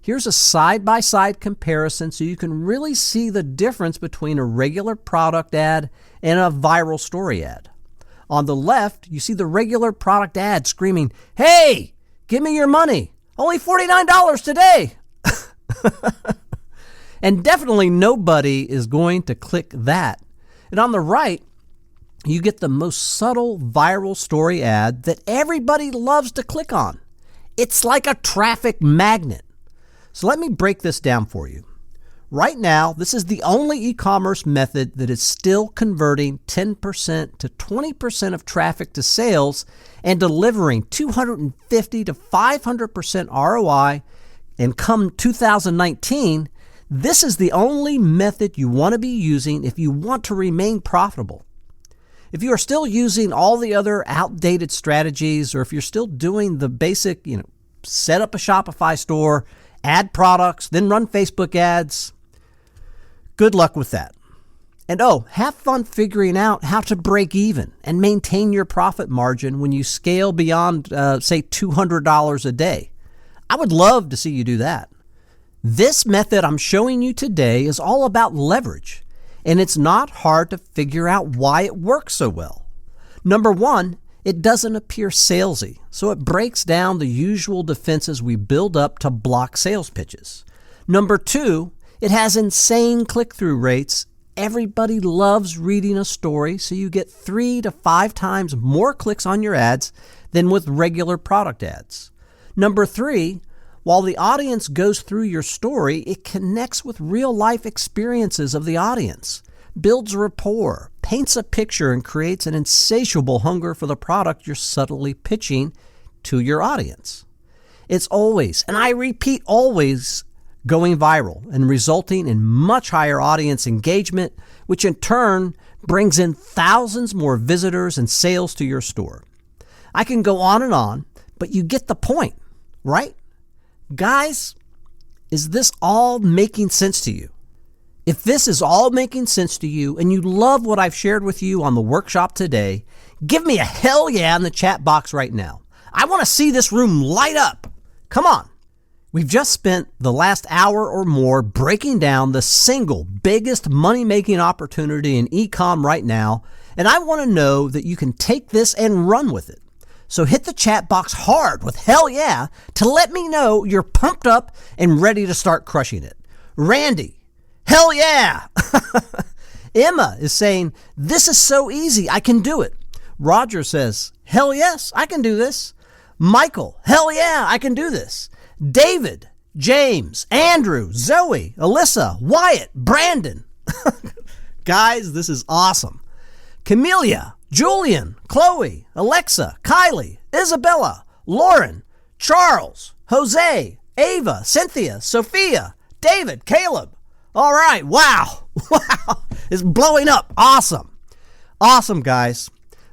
A: Here's a side-by-side comparison so you can really see the difference between a regular product ad and a viral story ad. On the left, you see the regular product ad screaming, "Hey, give me your money. Only $49 today." And definitely nobody is going to click that. And on the right, you get the most subtle viral story ad that everybody loves to click on. It's like a traffic magnet. So let me break this down for you. Right now, this is the only e-commerce method that is still converting 10% to 20% of traffic to sales and delivering 250 to 500% ROI. And come 2019, this is the only method you want to be using if you want to remain profitable. If you are still using all the other outdated strategies, or if you're still doing the basic, set up a Shopify store, add products, then run Facebook ads, good luck with that. And have fun figuring out how to break even and maintain your profit margin when you scale beyond, say, $200 a day. I would love to see you do that. This method I'm showing you today is all about leverage, and it's not hard to figure out why it works so well. Number one, It doesn't appear salesy, so it breaks down the usual defenses we build up to block sales pitches. Number 2, it has insane click-through rates. Everybody loves reading a story, so you get 3 to 5 times more clicks on your ads than with regular product ads. Number 3, while the audience goes through your story, it connects with real-life experiences of the audience, builds rapport, paints a picture, and creates an insatiable hunger for the product you're subtly pitching to your audience. It's always, and I repeat always, going viral and resulting in much higher audience engagement, which in turn brings in thousands more visitors and sales to your store. I can go on, but you get the point, right? Guys, is this all making sense to you? If this is all making sense to you and you love what I've shared with you on the workshop today, give me a hell yeah in the chat box right now. I want to see this room light up. Come on. We've just spent the last hour or more breaking down the single biggest money-making opportunity in e-com right now, and I want to know that you can take this and run with it. So hit the chat box hard with hell yeah to let me know you're pumped up and ready to start crushing it. Randy, hell yeah! Emma is saying, this is so easy, I can do it. Roger says, hell yes, I can do this. Michael, hell yeah, I can do this. David, James, Andrew, Zoe, Alyssa, Wyatt, Brandon. Guys, this is awesome. Camelia, Julian, Chloe, Alexa, Kylie, Isabella, Lauren, Charles, Jose, Ava, Cynthia, Sophia, David, Caleb. All right, wow, it's blowing up. Awesome, guys.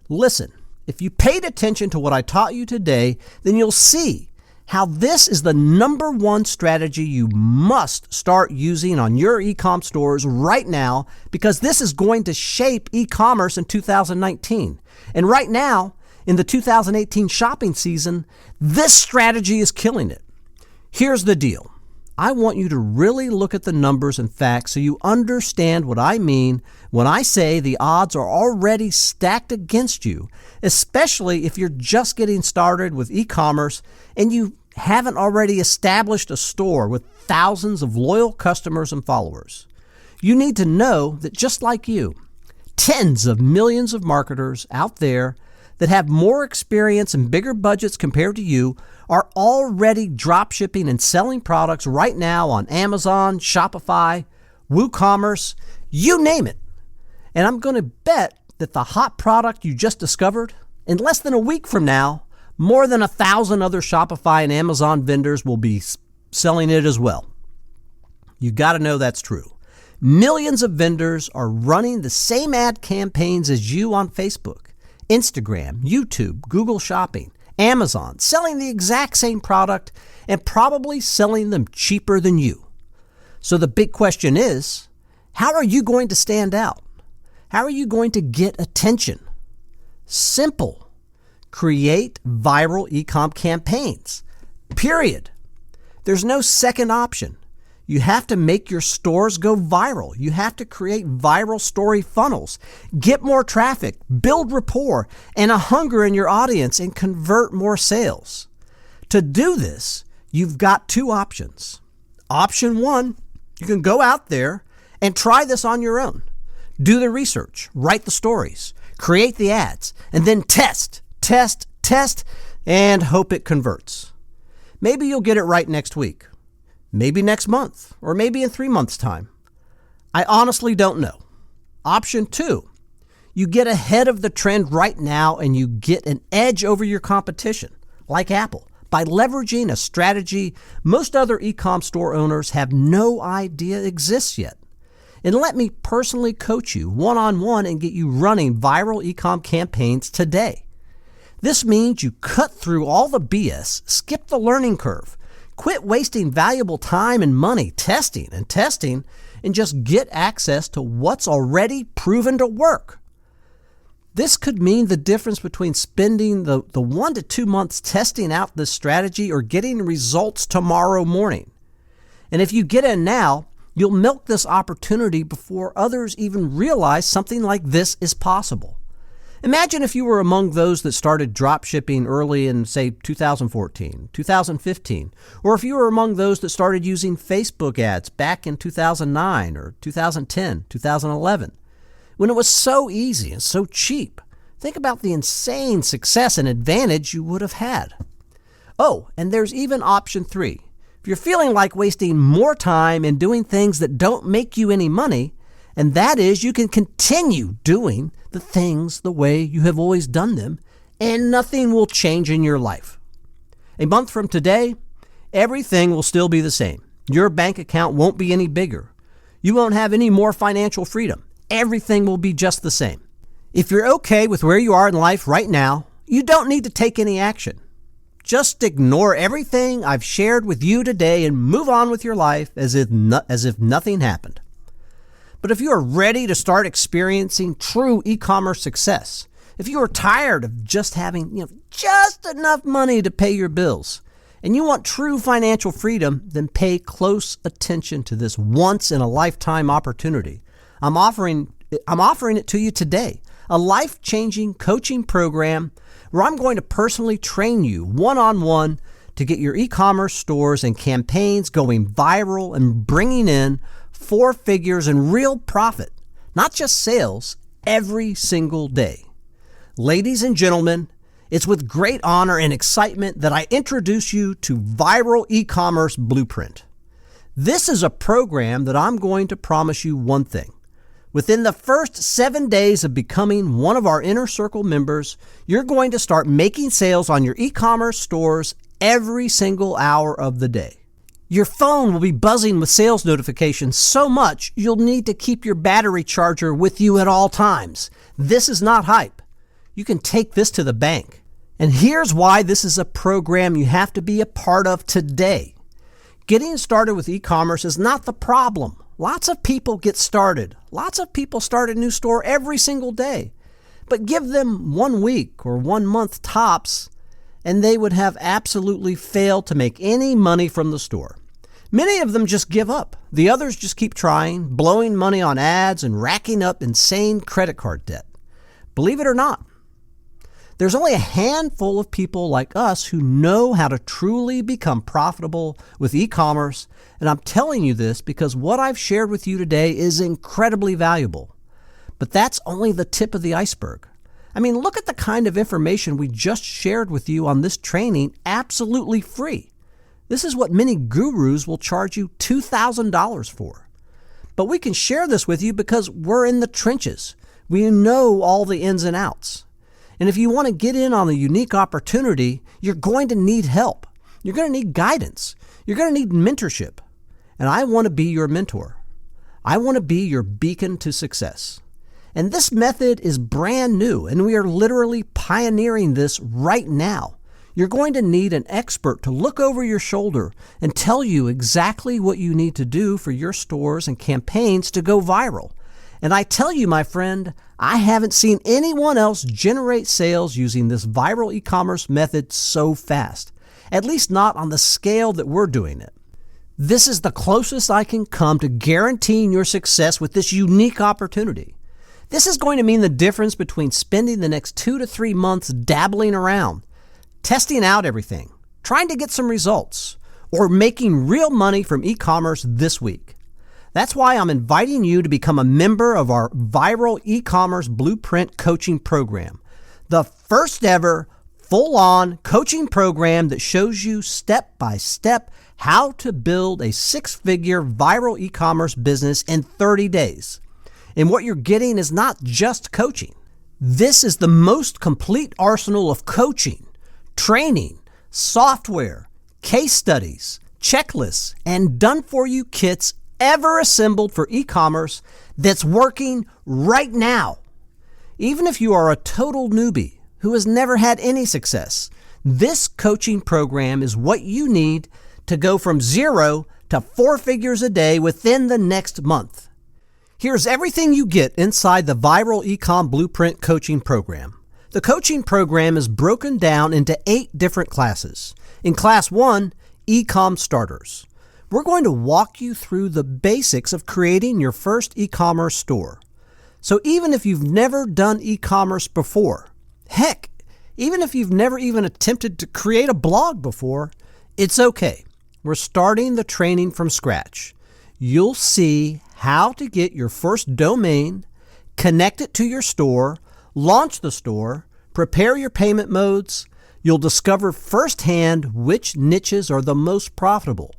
A: Listen, if you paid attention to what I taught you today, then you'll see how this is the number one strategy you must start using on your e-com stores right now, because this is going to shape e-commerce in 2019. And right now, in the 2018 shopping season, this strategy is killing it. Here's the deal. I want you to really look at the numbers and facts so you understand what I mean when I say the odds are already stacked against you, especially if you're just getting started with e-commerce and you haven't already established a store with thousands of loyal customers and followers. You need to know that just like you, tens of millions of marketers out there that have more experience and bigger budgets compared to you are already dropshipping and selling products right now on Amazon, Shopify, WooCommerce, you name it. And I'm going to bet that the hot product you just discovered, in less than a week from now, more than 1,000 other Shopify and Amazon vendors will be selling it as well. You got to know that's true. Millions of vendors are running the same ad campaigns as you on Facebook, Instagram, YouTube, Google Shopping, Amazon, selling the exact same product and probably selling them cheaper than you. So the big question is, how are you going to stand out? How are you going to get attention? Simple. Create viral e-com campaigns. Period. There's no second option. You have to make your stores go viral. You have to create viral story funnels, get more traffic, build rapport, and a hunger in your audience and convert more sales. To do this, you've got two options. Option one, you can go out there and try this on your own. Do the research, write the stories, create the ads, and then test, and hope it converts. Maybe you'll get it right next week. Maybe next month, or maybe in 3 months' time. I honestly don't know. Option two, you get ahead of the trend right now and you get an edge over your competition, like Apple, by leveraging a strategy most other e-com store owners have no idea exists yet. And let me personally coach you one-on-one and get you running viral e-com campaigns today. This means you cut through all the BS, skip the learning curve, quit wasting valuable time and money testing, and just get access to what's already proven to work. This could mean the difference between spending the 1 to 2 months testing out this strategy or getting results tomorrow morning. And if you get in now, you'll milk this opportunity before others even realize something like this is possible. Imagine if you were among those that started drop shipping early in, say, 2014, 2015, or if you were among those that started using Facebook ads back in 2009 or 2010, 2011, when it was so easy and so cheap. Think about the insane success and advantage you would have had. Oh, and there's even option 3. If you're feeling like wasting more time and doing things that don't make you any money, and that is you can continue doing the things the way you have always done them, and nothing will change in your life. A month from today, everything will still be the same. Your bank account won't be any bigger. You won't have any more financial freedom. Everything will be just the same. If you're okay with where you are in life right now, you don't need to take any action. Just ignore everything I've shared with you today and move on with your life as if nothing happened. But if you are ready to start experiencing true e-commerce success, if you are tired of just having just enough money to pay your bills, and you want true financial freedom, then pay close attention to this once-in-a-lifetime opportunity. I'm offering it to you today, a life-changing coaching program where I'm going to personally train you one-on-one to get your e-commerce stores and campaigns going viral and bringing in 4 figures in real profit, not just sales, every single day. Ladies and gentlemen, it's with great honor and excitement that I introduce you to Viral E-commerce Blueprint. This is a program that I'm going to promise you one thing. Within the first 7 days of becoming one of our Inner Circle members, you're going to start making sales on your e-commerce stores every single hour of the day. Your phone will be buzzing with sales notifications so much you'll need to keep your battery charger with you at all times. This is not hype. You can take this to the bank. And here's why this is a program you have to be a part of today. Getting started with e-commerce is not the problem. Lots of people get started. Lots of people start a new store every single day. But give them 1 week or 1 month tops, and they would have absolutely failed to make any money from the store. Many of them just give up. The others just keep trying, blowing money on ads and racking up insane credit card debt. Believe it or not, there's only a handful of people like us who know how to truly become profitable with e-commerce, and I'm telling you this because what I've shared with you today is incredibly valuable. But that's only the tip of the iceberg. I mean, look at the kind of information we just shared with you on this training absolutely free. This is what many gurus will charge you $2,000 for. But we can share this with you because we're in the trenches. We know all the ins and outs. And if you want to get in on the unique opportunity, you're going to need help. You're going to need guidance. You're going to need mentorship. And I want to be your mentor. I want to be your beacon to success. And this method is brand new, and we are literally pioneering this right now. You're going to need an expert to look over your shoulder and tell you exactly what you need to do for your stores and campaigns to go viral. And I tell you, my friend, I haven't seen anyone else generate sales using this viral e-commerce method so fast, at least not on the scale that we're doing it. This is the closest I can come to guaranteeing your success with this unique opportunity. This is going to mean the difference between spending the next 2 to 3 months dabbling around, testing out everything, trying to get some results, or making real money from e-commerce this week. That's why I'm inviting you to become a member of our Viral E-commerce Blueprint coaching program, the first ever full-on coaching program that shows you step by step how to build a 6-figure viral e-commerce business in 30 days. And what you're getting is not just coaching. This is the most complete arsenal of coaching, training, software, case studies, checklists, and done-for-you kits ever assembled for e-commerce that's working right now. Even if you are a total newbie who has never had any success, this coaching program is what you need to go from 0 to 4 figures a day within the next month. Here's everything you get inside the Viral E-com Blueprint coaching program. The coaching program is broken down into 8 different classes. In Class 1, E-com Starters. We're going to walk you through the basics of creating your first e-commerce store. So even if you've never done e-commerce before, heck, even if you've never even attempted to create a blog before, it's okay. We're starting the training from scratch. You'll see how to get your first domain, connect it to your store, launch the store, prepare your payment modes. You'll discover firsthand which niches are the most profitable,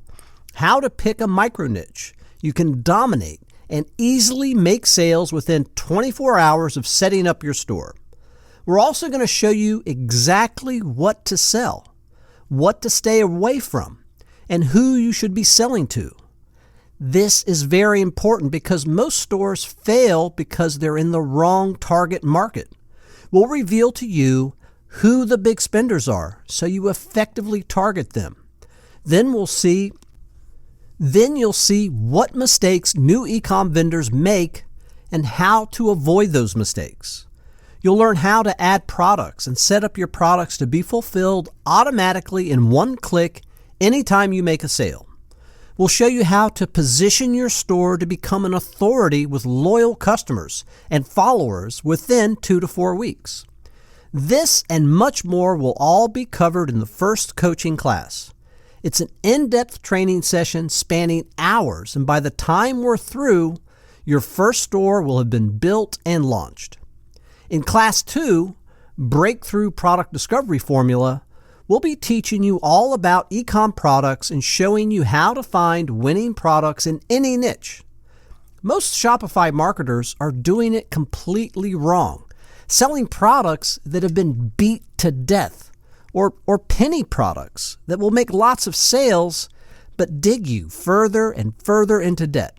A: how to pick a micro niche you can dominate and easily make sales within 24 hours of setting up your store. We're also going to show you exactly what to sell, what to stay away from, and who you should be selling to. This is very important because most stores fail because they're in the wrong target market. We'll reveal to you who the big spenders are so you effectively target them. Then you'll see what mistakes new e-com vendors make and how to avoid those mistakes. You'll learn how to add products and set up your products to be fulfilled automatically in one click anytime you make a sale. We'll show you how to position your store to become an authority with loyal customers and followers within 2 to 4 weeks. This and much more will all be covered in the first coaching class. It's an in-depth training session spanning hours, and by the time we're through, your first store will have been built and launched. In Class 2, Breakthrough Product Discovery Formula, we'll be teaching you all about e-com products and showing you how to find winning products in any niche. Most Shopify marketers are doing it completely wrong, selling products that have been beat to death, or penny products that will make lots of sales but dig you further and further into debt.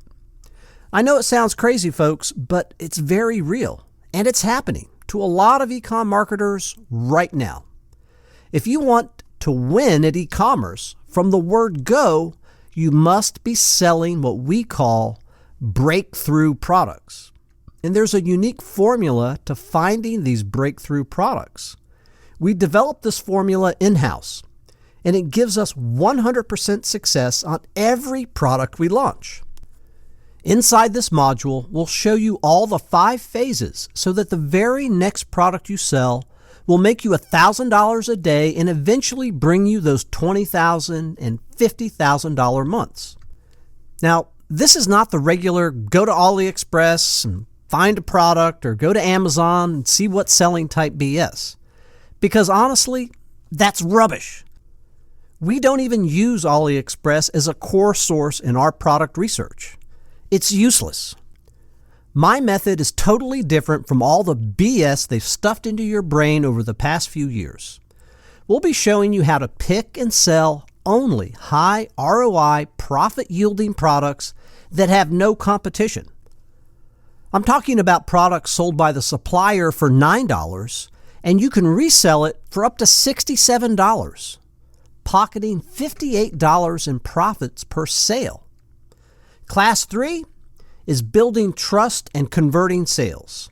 A: I know it sounds crazy, folks, but it's very real, and it's happening to a lot of e-com marketers right now. If you want to win at e-commerce, from the word go, you must be selling what we call breakthrough products. And there's a unique formula to finding these breakthrough products. We developed this formula in-house, and it gives us 100% success on every product we launch. Inside this module, we'll show you all the 5 phases so that the very next product you sell will make you $1,000 a day and eventually bring you those $20,000 and $50,000 months. Now, this is not the regular go to AliExpress and find a product or go to Amazon and see what's selling type BS. Because honestly, that's rubbish. We don't even use AliExpress as a core source in our product research. It's useless. My method is totally different from all the BS they've stuffed into your brain over the past few years. We'll be showing you how to pick and sell only high ROI, profit-yielding products that have no competition. I'm talking about products sold by the supplier for $9, and you can resell it for up to $67, pocketing $58 in profits per sale. Class 3 is building trust and converting sales.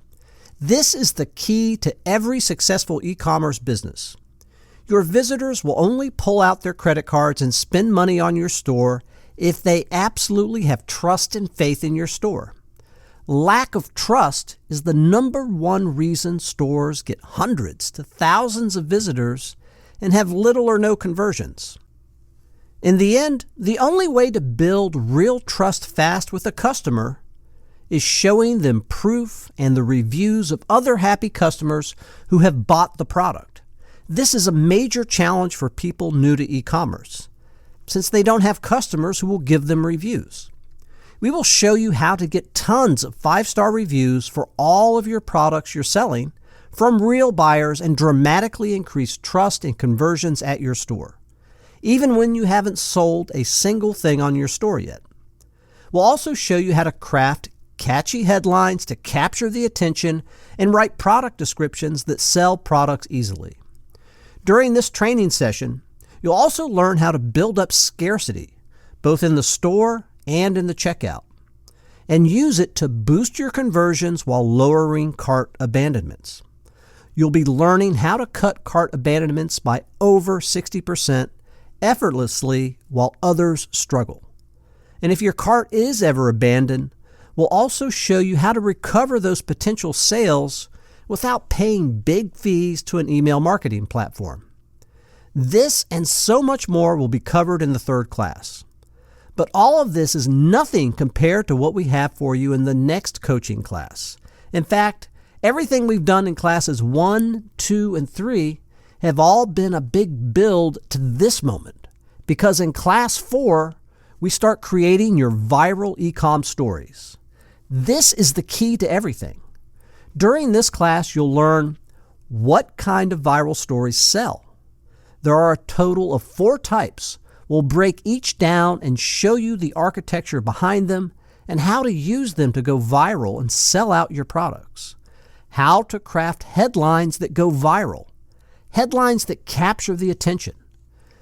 A: This is the key to every successful e-commerce business. Your visitors will only pull out their credit cards and spend money on your store if they absolutely have trust and faith in your store. Lack of trust is the number one reason stores get hundreds to thousands of visitors and have little or no conversions. In the end, the only way to build real trust fast with a customer is showing them proof and the reviews of other happy customers who have bought the product. This is a major challenge for people new to e-commerce, since they don't have customers who will give them reviews. We will show you how to get tons of 5-star reviews for all of your products you're selling from real buyers and dramatically increase trust and conversions at your store, even when you haven't sold a single thing on your store yet. We'll also show you how to craft catchy headlines to capture the attention and write product descriptions that sell products easily. During this training session, you'll also learn how to build up scarcity, both in the store and in the checkout, and use it to boost your conversions while lowering cart abandonments. You'll be learning how to cut cart abandonments by over 60% effortlessly while others struggle. And if your cart is ever abandoned, We'll also show you how to recover those potential sales without paying big fees to an email marketing platform. This and so much more will be covered in the third class. But all of this is nothing compared to what we have for you in the next coaching class. In fact, everything we've done in classes 1, 2, and 3 have all been a big build to this moment, because in class 4, we start creating your viral e-com stories. This is the key to everything. During this class, you'll learn what kind of viral stories sell. There are a total of 4 types. We'll break each down and show you the architecture behind them and how to use them to go viral and sell out your products. How to craft headlines that go viral. Headlines that capture the attention.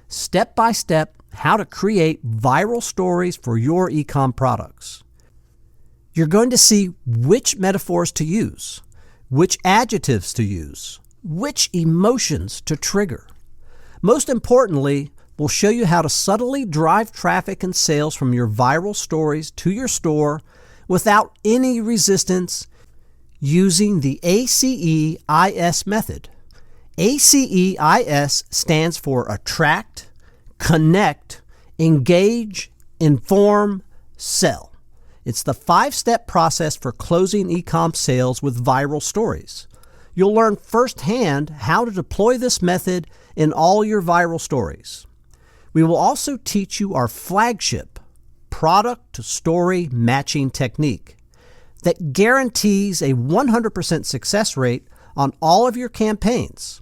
A: Step by step, how to create viral stories for your e-com products. You're going to see which metaphors to use, which adjectives to use, which emotions to trigger. Most importantly, we'll show you how to subtly drive traffic and sales from your viral stories to your store without any resistance using the ACEIS method. ACEIS stands for Attract, Connect, Engage, Inform, Sell. It's the 5-step process for closing e-com sales with viral stories. You'll learn firsthand how to deploy this method in all your viral stories. We will also teach you our flagship product-to-story matching technique that guarantees a 100% success rate on all of your campaigns.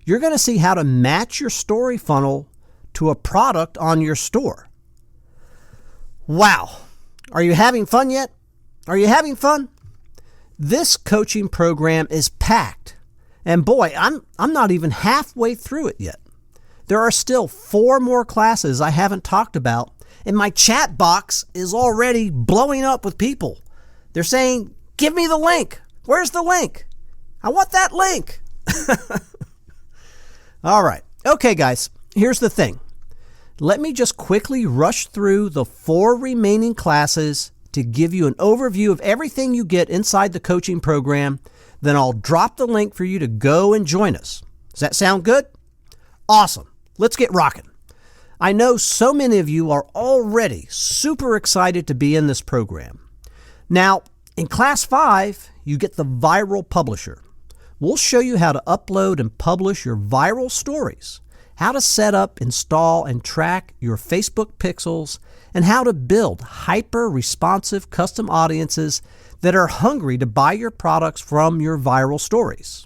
A: You're going to see how to match your story funnel to a product on your store. Wow! Are you having fun yet? Are you having fun? This coaching program is packed. And boy, I'm not even halfway through it yet. There are still 4 more classes I haven't talked about, and my chat box is already blowing up with people. They're saying, "Give me the link. Where's the link? I want that link." All right. Okay, guys, here's the thing. Let me just quickly rush through the 4 remaining classes to give you an overview of everything you get inside the coaching program. Then I'll drop the link for you to go and join us. Does that sound good? Awesome. Let's get rocking. I know so many of you are already super excited to be in this program. Now, in Class 5, you get the Viral Publisher. We'll show you how to upload and publish your viral stories, how to set up, install, and track your Facebook pixels, and how to build hyper-responsive custom audiences that are hungry to buy your products from your viral stories.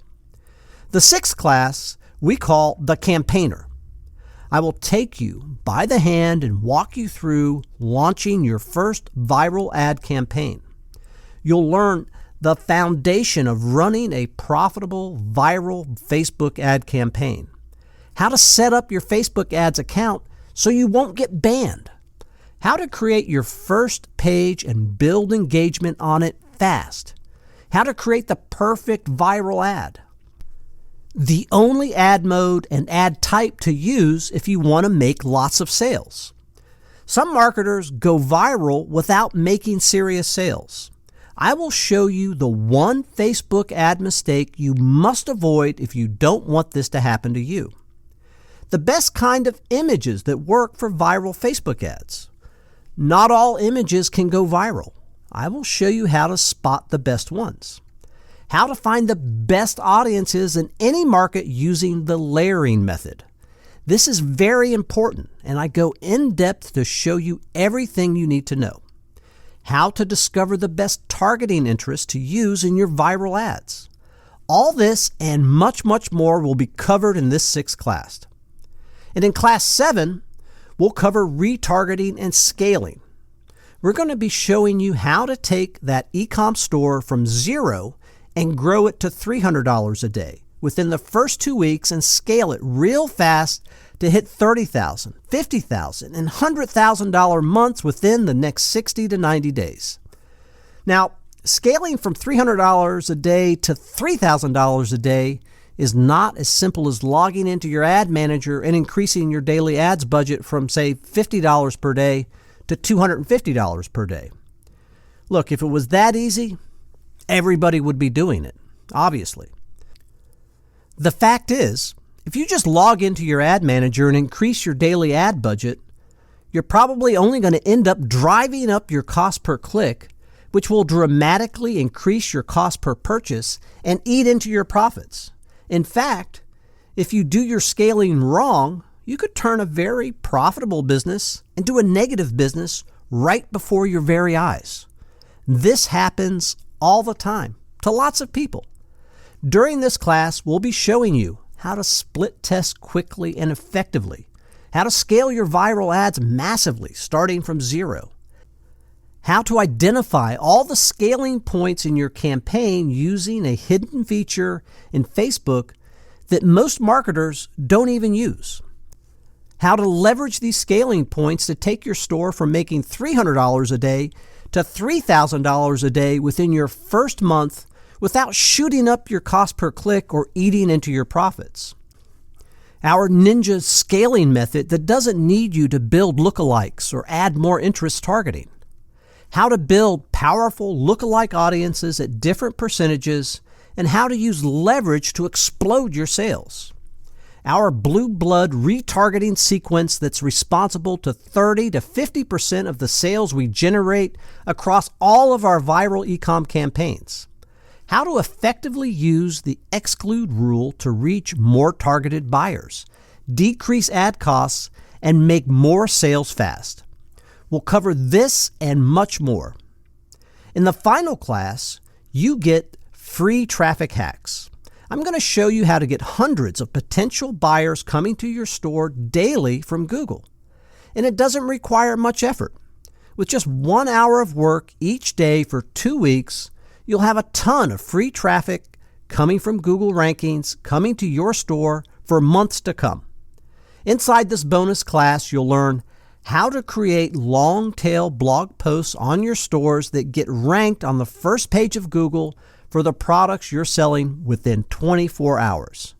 A: The 6th class we call the Campaigner. I will take you by the hand and walk you through launching your first viral ad campaign. You'll learn the foundation of running a profitable viral Facebook ad campaign, how to set up your Facebook ads account so you won't get banned, how to create your first page and build engagement on it fast, how to create the perfect viral ad, the only ad mode and ad type to use if you want to make lots of sales. Some marketers go viral without making serious sales. I will show you the one Facebook ad mistake you must avoid if you don't want this to happen to you. The best kind of images that work for viral Facebook ads. Not all images can go viral. I will show you how to spot the best ones. How to find the best audiences in any market using the layering method. This is very important, and I go in depth to show you everything you need to know. How to discover the best targeting interests to use in your viral ads. All this and much, much more will be covered in this 6th class. And in Class 7, we'll cover retargeting and scaling. We're going to be showing you how to take that e-com store from 0 and grow it to $300 a day within the first 2 weeks and scale it real fast to hit $30,000, $50,000, and $100,000 months within the next 60 to 90 days. Now, scaling from $300 a day to $3,000 a day is not as simple as logging into your ad manager and increasing your daily ads budget from, say, $50 per day to $250 per day. Look, if it was that easy, everybody would be doing it, obviously. The fact is, if you just log into your ad manager and increase your daily ad budget, you're probably only going to end up driving up your cost per click, which will dramatically increase your cost per purchase and eat into your profits. In fact, if you do your scaling wrong, you could turn a very profitable business into a negative business right before your very eyes. This happens all the time to lots of people. During this class, we'll be showing you how to split test quickly and effectively, how to scale your viral ads massively starting from zero, how to identify all the scaling points in your campaign using a hidden feature in Facebook that most marketers don't even use, how to leverage these scaling points to take your store from making $300 a day to $3,000 a day within your first month without shooting up your cost per click or eating into your profits. Our ninja scaling method that doesn't need you to build lookalikes or add more interest targeting. How to build powerful lookalike audiences at different percentages and how to use leverage to explode your sales. Our blue blood retargeting sequence that's responsible to 30 to 50% of the sales we generate across all of our viral e-com campaigns. How to effectively use the exclude rule to reach more targeted buyers, decrease ad costs, and make more sales fast. We'll cover this and much more. In the final class, you get free traffic hacks. I'm going to show you how to get hundreds of potential buyers coming to your store daily from Google. And it doesn't require much effort. With just 1 hour of work each day for 2 weeks, you'll have a ton of free traffic coming from Google rankings, coming to your store for months to come. Inside this bonus class, you'll learn how to create long-tail blog posts on your stores that get ranked on the first page of Google for the products you're selling within 24 hours.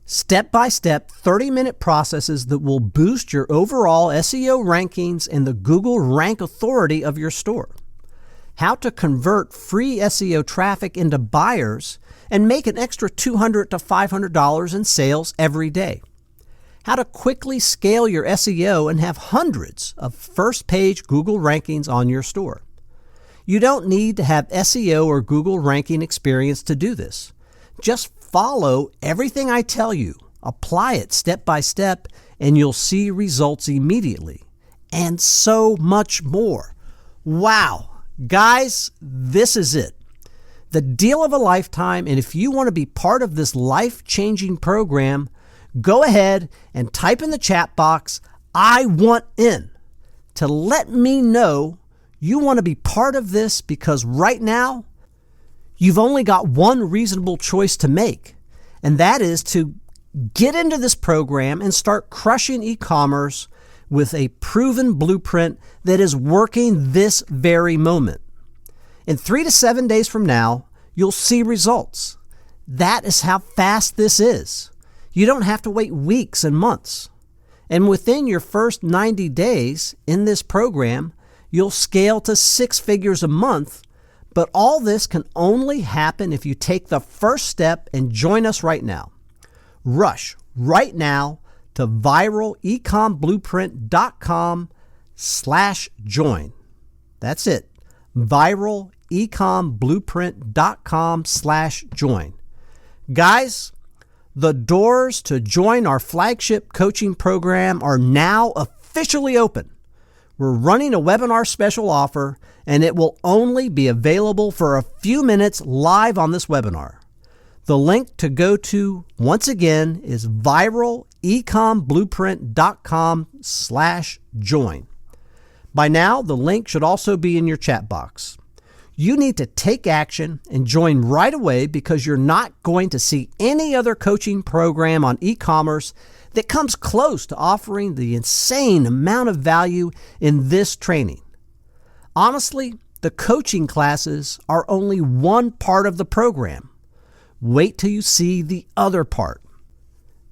A: Step-by-step 30-minute processes that will boost your overall SEO rankings and the Google rank authority of your store. How to convert free SEO traffic into buyers and make an extra $200 to $500 in sales every day. How to quickly scale your SEO and have hundreds of first-page Google rankings on your store. You don't need to have SEO or Google ranking experience to do this. Just follow everything I tell you, apply it step by step, and you'll see results immediately. And so much more. Wow. Guys, this is it. The deal of a lifetime, and if you want to be part of this life-changing program, go ahead and type in the chat box, "I want in," to let me know you want to be part of this, because right now, you've only got one reasonable choice to make, and that is to get into this program and start crushing e-commerce with a proven blueprint that is working this very moment. In 3 to 7 days from now, you'll see results. That is how fast this is. You don't have to wait weeks and months. And within your first 90 days in this program, you'll scale to 6 figures a month. But all this can only happen if you take the first step and join us right now. Rush right now to viralecomblueprint.com/join. That's it. viralecomblueprint.com/join. Guys, the doors to join our flagship coaching program are now officially open. We're running a webinar special offer, and it will only be available for a few minutes live on this webinar. The link to go to, once again, is viralecomblueprint.com/join. By now, the link should also be in your chat box. You need to take action and join right away, because you're not going to see any other coaching program on e-commerce that comes close to offering the insane amount of value in this training. Honestly, the coaching classes are only one part of the program. Wait till you see the other part.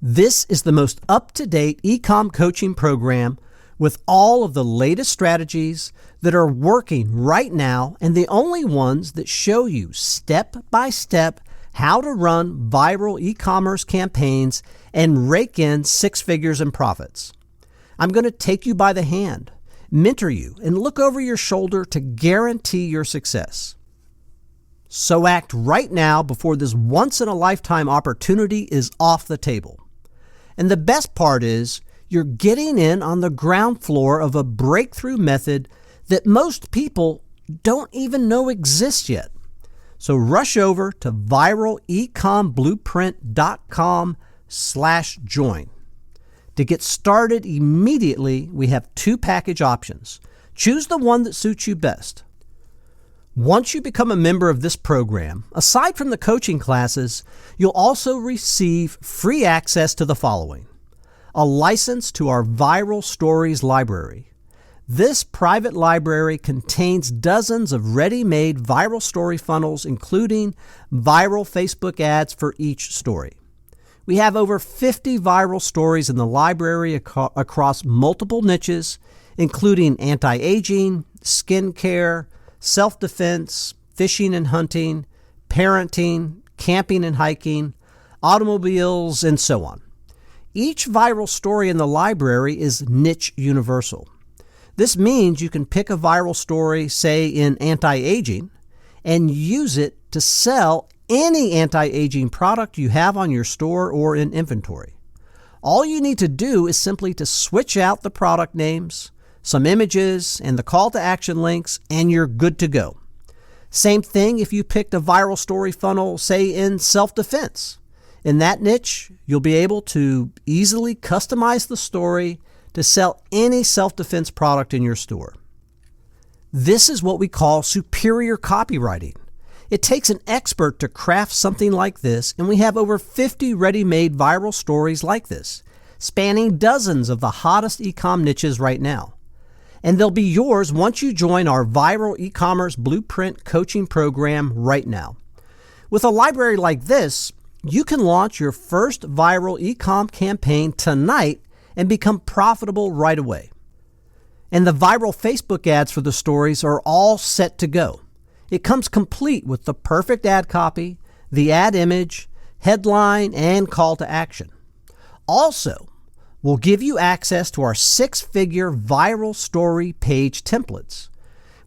A: This is the most up-to-date e-com coaching program with all of the latest strategies that are working right now and the only ones that show you step by step how to run viral e-commerce campaigns and rake in 6 figures in profits. I'm going to take you by the hand, mentor you, and look over your shoulder to guarantee your success. So act right now before this once-in-a-lifetime opportunity is off the table. And the best part is, you're getting in on the ground floor of a breakthrough method that most people don't even know exists yet. So rush over to viralecomblueprint.com/join. To get started immediately, we have 2 package options. Choose the one that suits you best. Once you become a member of this program, aside from the coaching classes, you'll also receive free access to the following: a license to our Viral Stories library. This private library contains dozens of ready-made viral story funnels, including viral Facebook ads for each story. We have over 50 viral stories in the library across multiple niches, including anti-aging, skincare, self-defense, fishing and hunting, parenting, camping and hiking, automobiles, and so on. Each viral story in the library is niche universal. This means you can pick a viral story, say in anti-aging, and use it to sell any anti-aging product you have on your store or in inventory. All you need to do is simply to switch out the product names, some images, and the call to action links, and you're good to go. Same thing if you picked a viral story funnel, say in self-defense. In that niche, you'll be able to easily customize the story to sell any self-defense product in your store. This is what we call superior copywriting. It takes an expert to craft something like this, and we have over 50 ready-made viral stories like this, spanning dozens of the hottest e-com niches right now. And they'll be yours once you join our Viral E-commerce Blueprint coaching program right now. With a library like this, you can launch your first viral e-com campaign tonight and become profitable right away. And the viral Facebook ads for the stories are all set to go. It comes complete with the perfect ad copy, the ad image, headline, and call to action. Also, we'll give you access to our 6-figure viral story page templates.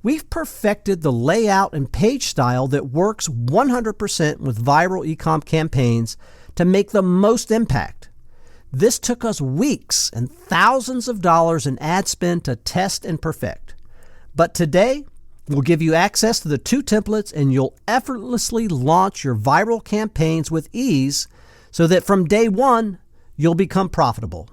A: We've perfected the layout and page style that works 100% with viral e-com campaigns to make the most impact. This took us weeks and thousands of dollars in ad spend to test and perfect. But today, we'll give you access to the 2 templates, and you'll effortlessly launch your viral campaigns with ease so that from day one, you'll become profitable.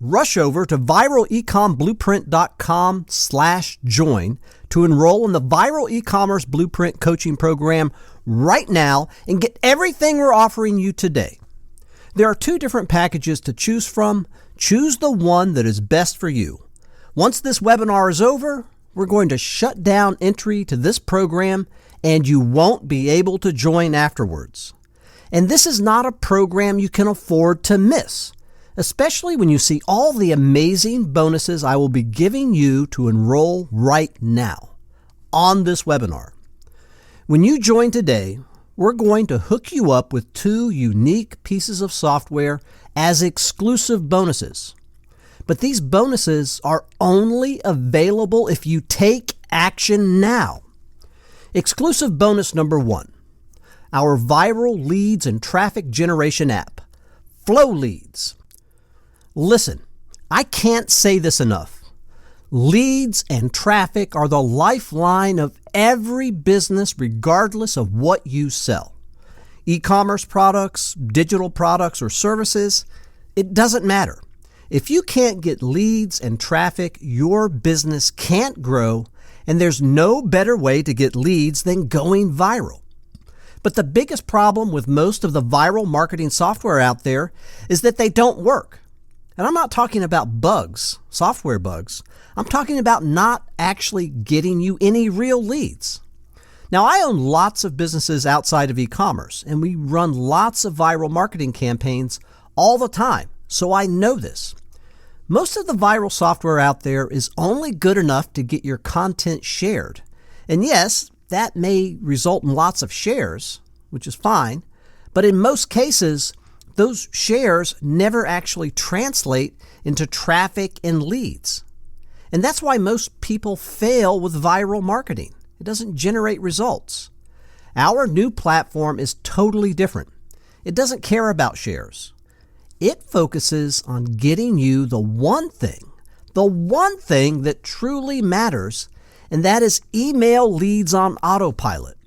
A: Rush over to viralecomblueprint.com/join to enroll in the Viral E-commerce Blueprint coaching program right now and get everything we're offering you today. There are 2 different packages to choose from. Choose the one that is best for you. Once this webinar is over, we're going to shut down entry to this program, and you won't be able to join afterwards. And this is not a program you can afford to miss, especially when you see all the amazing bonuses I will be giving you to enroll right now on this webinar. When you join today, we're going to hook you up with 2 unique pieces of software as exclusive bonuses. But these bonuses are only available if you take action now. Exclusive bonus number 1, our viral leads and traffic generation app, Flow Leads. Listen, I can't say this enough. Leads and traffic are the lifeline of every business, regardless of what you sell. E-commerce products, digital products, or services, it doesn't matter. If you can't get leads and traffic, your business can't grow, and there's no better way to get leads than going viral. But the biggest problem with most of the viral marketing software out there is that they don't work. And I'm not talking about bugs, software bugs. I'm talking about not actually getting you any real leads. Now, I own lots of businesses outside of e-commerce, and we run lots of viral marketing campaigns all the time, so I know this. Most of the viral software out there is only good enough to get your content shared. And yes, that may result in lots of shares, which is fine, but in most cases, those shares never actually translate into traffic and leads. And that's why most people fail with viral marketing. It doesn't generate results. Our new platform is totally different. It doesn't care about shares. It focuses on getting you the one thing that truly matters, and that is email leads on autopilot.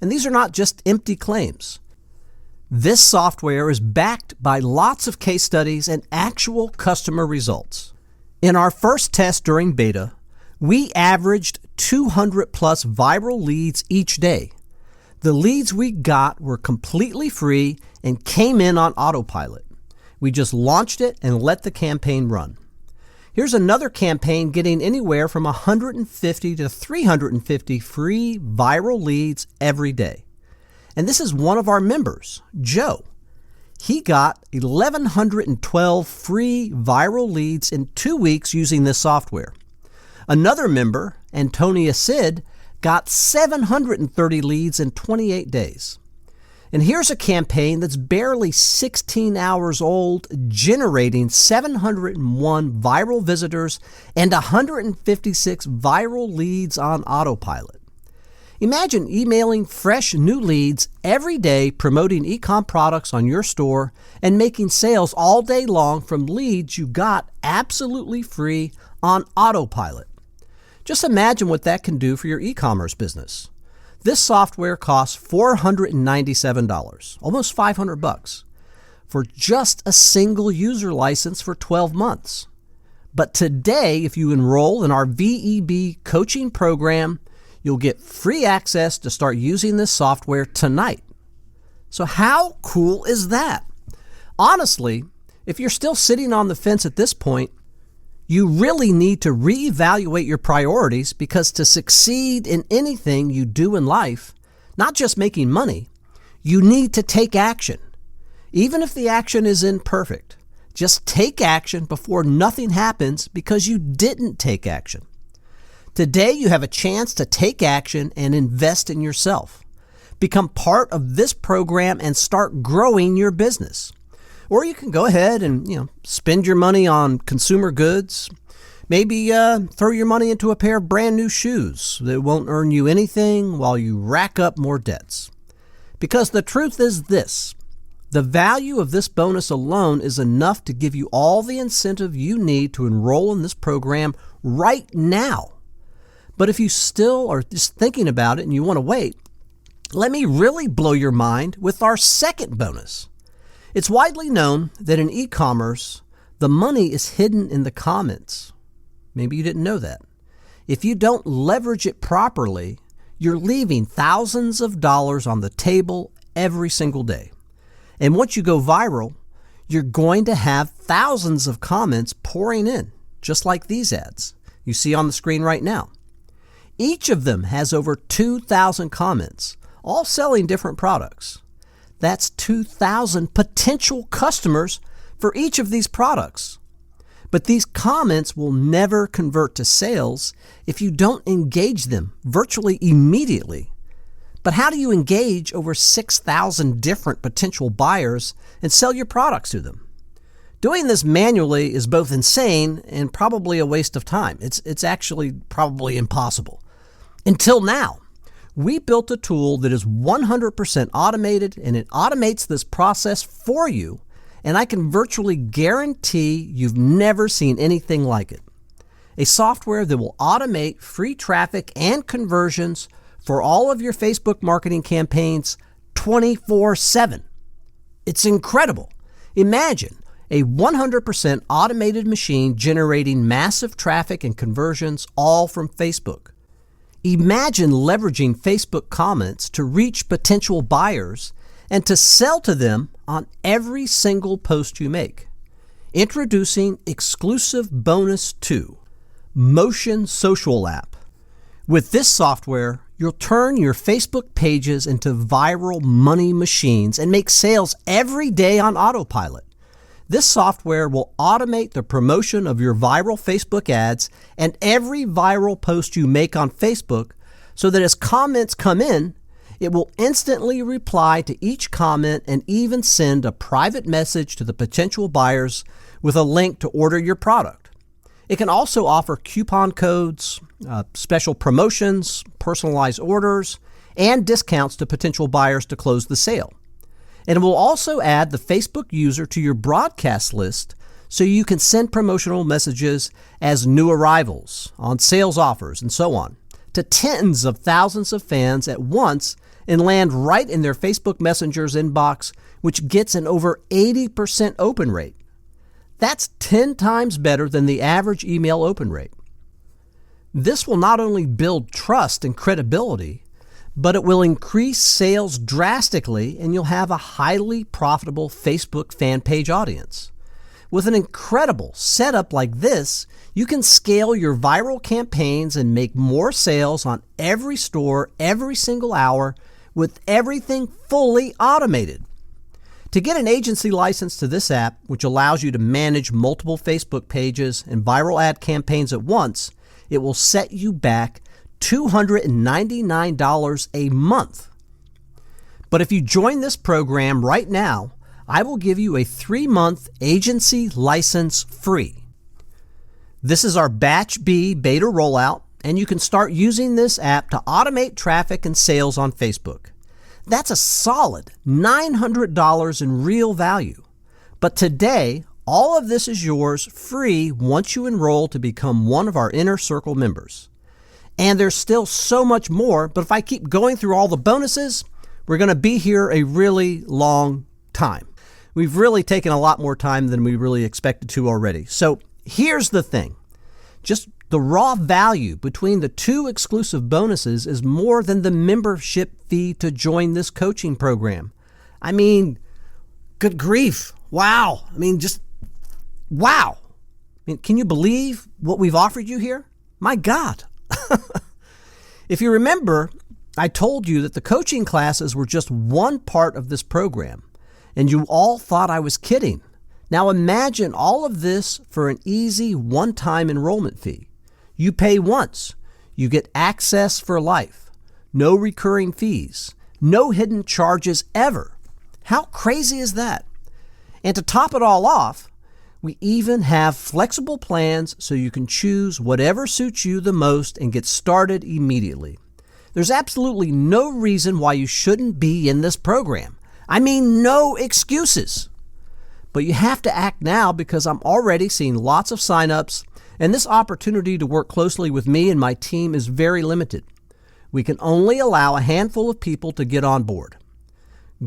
A: And these are not just empty claims. This software is backed by lots of case studies and actual customer results. In our first test during beta, we averaged 200 plus viral leads each day. The leads we got were completely free and came in on autopilot. We just launched it and let the campaign run. Here's another campaign getting anywhere from 150 to 350 free viral leads every day. And this is one of our members, Joe. He got 1,112 free viral leads in 2 weeks using this software. Another member, Antonia Sid, got 730 leads in 28 days. And here's a campaign that's barely 16 hours old, generating 701 viral visitors and 156 viral leads on autopilot. Imagine emailing fresh new leads every day, promoting e-com products on your store, and making sales all day long from leads you got absolutely free on autopilot. Just imagine what that can do for your e-commerce business. This software costs $497, almost $500, for just a single user license for 12 months. But today, if you enroll in our VEB coaching program, you'll get free access to start using this software tonight. So how cool is that? Honestly, if you're still sitting on the fence at this point, you really need to reevaluate your priorities, because to succeed in anything you do in life, not just making money, you need to take action. Even if the action is imperfect, just take action before nothing happens because you didn't take action. Today, you have a chance to take action and invest in yourself. Become part of this program and start growing your business. Or you can go ahead and spend your money on consumer goods. Maybe throw your money into a pair of brand new shoes that won't earn you anything while you rack up more debts. Because the truth is this: the value of this bonus alone is enough to give you all the incentive you need to enroll in this program right now. But if you still are just thinking about it and you want to wait, let me really blow your mind with our second bonus. It's widely known that in e-commerce, the money is hidden in the comments. Maybe you didn't know that. If you don't leverage it properly, you're leaving thousands of dollars on the table every single day. And once you go viral, you're going to have thousands of comments pouring in, just like these ads you see on the screen right now. Each of them has over 2,000 comments, all selling different products. That's 2,000 potential customers for each of these products. But these comments will never convert to sales if you don't engage them virtually immediately. But how do you engage over 6,000 different potential buyers and sell your products to them? Doing this manually is both insane and probably a waste of time. It's actually probably impossible. Until now. We built a tool that is 100% automated, and it automates this process for you, and I can virtually guarantee you've never seen anything like it. A software that will automate free traffic and conversions for all of your Facebook marketing campaigns 24/7. It's incredible. Imagine a 100% automated machine generating massive traffic and conversions all from Facebook. Imagine leveraging Facebook comments to reach potential buyers and to sell to them on every single post you make. Introducing exclusive bonus 2, Motion Social App. With this software, you'll turn your Facebook pages into viral money machines and make sales every day on autopilot. This software will automate the promotion of your viral Facebook ads and every viral post you make on Facebook so that as comments come in, it will instantly reply to each comment and even send a private message to the potential buyers with a link to order your product. It can also offer coupon codes, special promotions, personalized orders, and discounts to potential buyers to close the sale. And it will also add the Facebook user to your broadcast list so you can send promotional messages as new arrivals, on sales offers, and so on, to tens of thousands of fans at once and land right in their Facebook Messenger's inbox, which gets an over 80% open rate. That's 10 times better than the average email open rate. This will not only build trust and credibility, but it will increase sales drastically and you'll have a highly profitable Facebook fan page audience. With an incredible setup like this, you can scale your viral campaigns and make more sales on every store every single hour with everything fully automated. To get an agency license to this app, which allows you to manage multiple Facebook pages and viral ad campaigns at once, it will set you back $299 a month. But if you join this program right now, I will give you a 3-month agency license free. This is our Batch B beta rollout, and you can start using this app to automate traffic and sales on Facebook. That's a solid $900 in real value. But today, all of this is yours free once you enroll to become one of our Inner Circle members. And there's still so much more, but if I keep going through all the bonuses, we're going to be here a really long time. We've really taken a lot more time than we really expected to already. So here's the thing. Just the raw value between the 2 exclusive bonuses is more than the membership fee to join this coaching program. I mean, good grief. Wow. Just wow. Can you believe what we've offered you here? My God. If you remember, I told you that the coaching classes were just one part of this program, and you all thought I was kidding. Now imagine all of this for an easy one-time enrollment fee. You pay once, you get access for life, no recurring fees, no hidden charges ever. How crazy is that? And to top it all off, we even have flexible plans so you can choose whatever suits you the most and get started immediately. There's absolutely no reason why you shouldn't be in this program. No excuses. But you have to act now because I'm already seeing lots of signups, and this opportunity to work closely with me and my team is very limited. We can only allow a handful of people to get on board.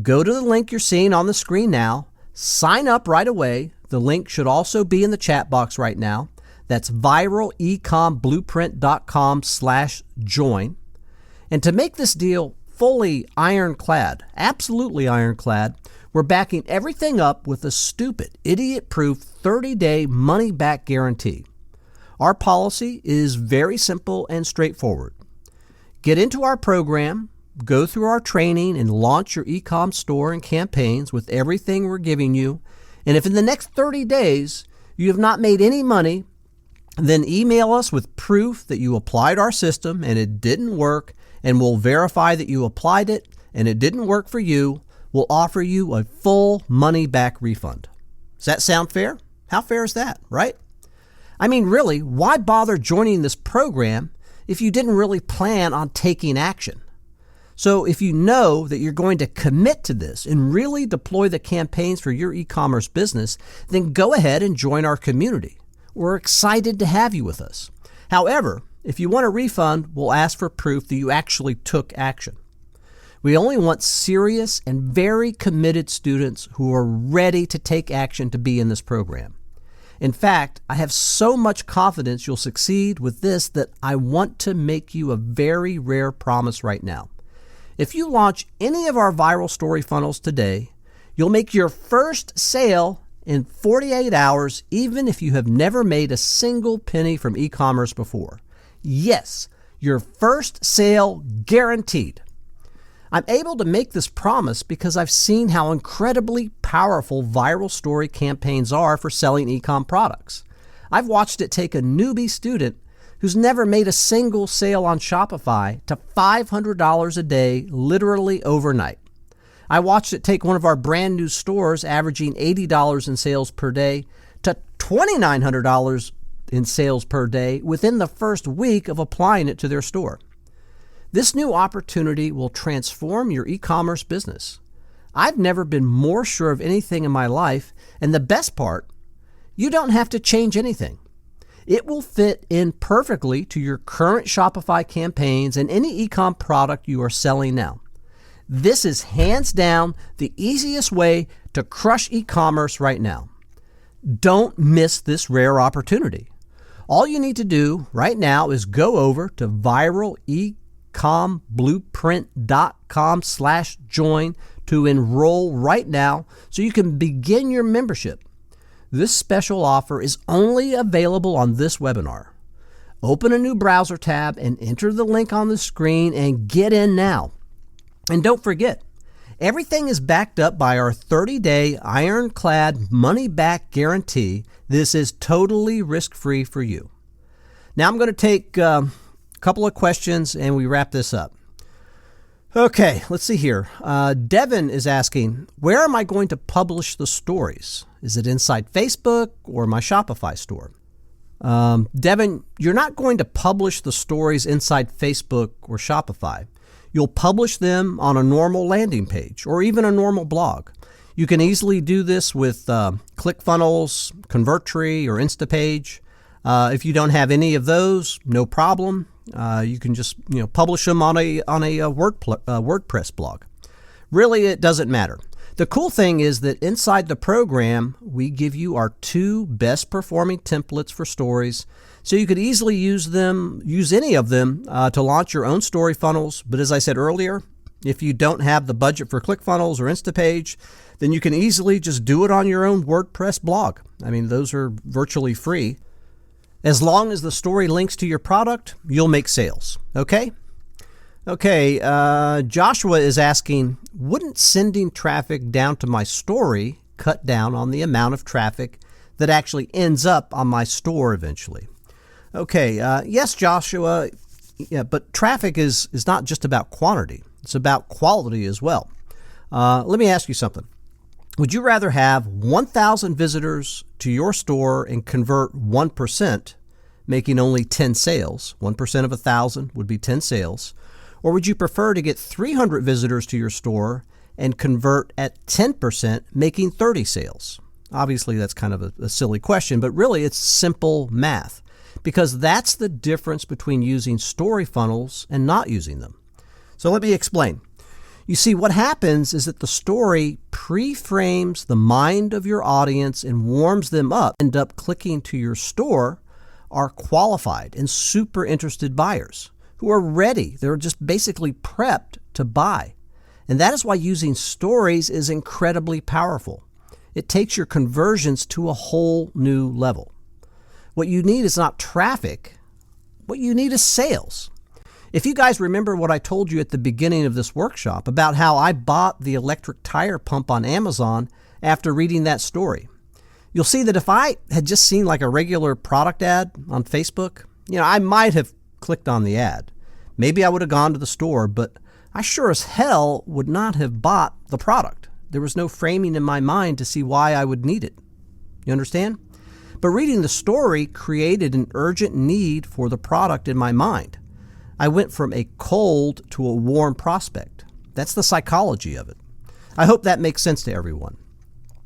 A: Go to the link you're seeing on the screen now. Sign up right away. The link should also be in the chat box right now. That's viralecommblueprint.com/join. And to make this deal fully ironclad, absolutely ironclad, we're backing everything up with a stupid, idiot-proof 30-day money-back guarantee. Our policy is very simple and straightforward. Get into our program, go through our training, and launch your e-com store and campaigns with everything we're giving you. And if in the next 30 days you have not made any money, then email us with proof that you applied our system and it didn't work, and we'll verify that you applied it and it didn't work for you. We'll offer you a full money-back refund. Does that sound fair? How fair is that, right? Really, why bother joining this program if you didn't really plan on taking action? So if you know that you're going to commit to this and really deploy the campaigns for your e-commerce business, then go ahead and join our community. We're excited to have you with us. However, if you want a refund, we'll ask for proof that you actually took action. We only want serious and very committed students who are ready to take action to be in this program. In fact, I have so much confidence you'll succeed with this that I want to make you a very rare promise right now. If you launch any of our viral story funnels today, you'll make your first sale in 48 hours, even if you have never made a single penny from e-commerce before. Yes, your first sale guaranteed. I'm able to make this promise because I've seen how incredibly powerful viral story campaigns are for selling e-com products. I've watched it take a newbie student who's never made a single sale on Shopify to $500 a day literally overnight. I watched it take one of our brand new stores averaging $80 in sales per day to $2,900 in sales per day within the first week of applying it to their store. This new opportunity will transform your e-commerce business. I've never been more sure of anything in my life, and the best part, you don't have to change anything. It will fit in perfectly to your current Shopify campaigns and any e-com product you are selling now. This is hands down the easiest way to crush e-commerce right now. Don't miss this rare opportunity. All you need to do right now is go over to viralecomblueprint.com/join to enroll right now so you can begin your membership. This special offer is only available on this webinar. Open a new browser tab and enter the link on the screen and get in now. And don't forget, everything is backed up by our 30-day ironclad money-back guarantee. This is totally risk-free for you. Now I'm going to take a couple of questions and we wrap this up. Okay, let's see here. Devin is asking, where am I going to publish the stories? Is it inside Facebook or my Shopify store? Devin, you're not going to publish the stories inside Facebook or Shopify. You'll publish them on a normal landing page or even a normal blog. You can easily do this with ClickFunnels, ConvertTree, or Instapage. If you don't have any of those, no problem. You can just publish them on a WordPress blog. Really, it doesn't matter. The cool thing is that inside the program, we give you our 2 best performing templates for stories, so you could easily use any of them to launch your own story funnels. But as I said earlier, if you don't have the budget for ClickFunnels or Instapage, then you can easily just do it on your own WordPress blog. I mean, those are virtually free. As long as the story links to your product, you'll make sales. Okay? Okay, Joshua is asking, wouldn't sending traffic down to my story cut down on the amount of traffic that actually ends up on my store eventually? Okay, yes, Joshua, yeah, but traffic is not just about quantity. It's about quality as well. Let me ask you something. Would you rather have 1,000 visitors to your store and convert 1%, making only 10 sales? 1% of 1,000 would be 10 sales. Or would you prefer to get 300 visitors to your store and convert at 10%, making 30 sales? Obviously, that's kind of a silly question, but really it's simple math, because that's the difference between using story funnels and not using them. So let me explain. You see, what happens is that the story pre-frames the mind of your audience and warms them up. End up clicking to your store are qualified and super interested buyers who are ready. They're just basically prepped to buy. And that is why using stories is incredibly powerful. It takes your conversions to a whole new level. What you need is not traffic. What you need is sales. If you guys remember what I told you at the beginning of this workshop about how I bought the electric tire pump on Amazon after reading that story, you'll see that if I had just seen like a regular product ad on Facebook, I might have clicked on the ad. Maybe I would have gone to the store, but I sure as hell would not have bought the product. There was no framing in my mind to see why I would need it. You understand? But reading the story created an urgent need for the product in my mind. I went from a cold to a warm prospect. That's the psychology of it. I hope that makes sense to everyone.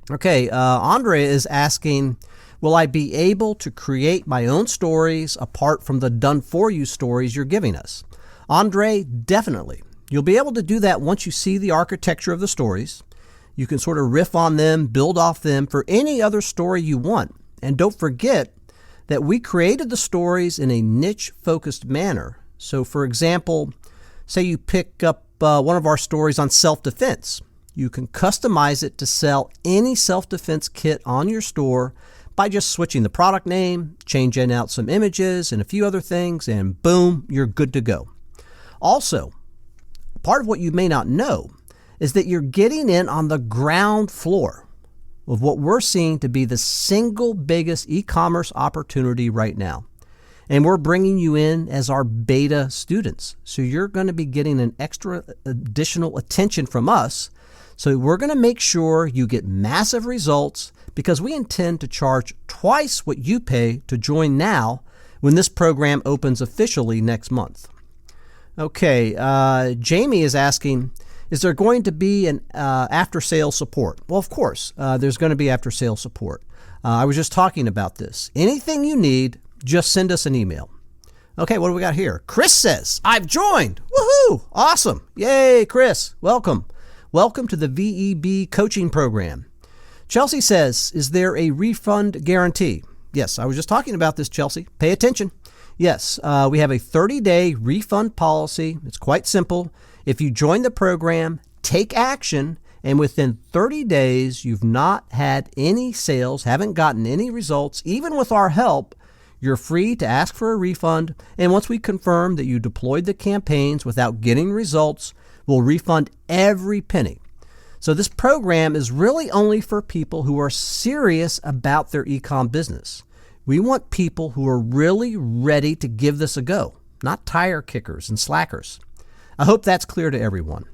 A: Okay, Andrea is asking, will I be able to create my own stories apart from the done-for-you stories you're giving us? Andre, definitely. You'll be able to do that once you see the architecture of the stories. You can sort of riff on them, build off them for any other story you want. And don't forget that we created the stories in a niche-focused manner. So, for example, say you pick up one of our stories on self-defense. You can customize it to sell any self-defense kit on your store by just switching the product name, changing out some images and a few other things, and boom, you're good to go. Also, part of what you may not know is that you're getting in on the ground floor of what we're seeing to be the single biggest e-commerce opportunity right now. And we're bringing you in as our beta students. So you're going to be getting an extra additional attention from us. So we're going to make sure you get massive results because we intend to charge twice what you pay to join now when this program opens officially next month. Okay, Jamie is asking, is there going to be an after-sales support? Well, of course, there's going to be after-sales support. I was just talking about this. Anything you need, just send us an email. Okay, what do we got here? Chris says, I've joined. Woohoo! Awesome. Yay, Chris. Welcome. Welcome to the VEB coaching program. Chelsea says, is there a refund guarantee? Yes, I was just talking about this, Chelsea. Pay attention. Yes, we have a 30-day refund policy. It's quite simple. If you join the program, take action, and within 30 days you've not had any sales, haven't gotten any results, even with our help, you're free to ask for a refund. And once we confirm that you deployed the campaigns without getting results, we'll refund every penny. So this program is really only for people who are serious about their e-com business. We want people who are really ready to give this a go, not tire kickers and slackers. I hope that's clear to everyone.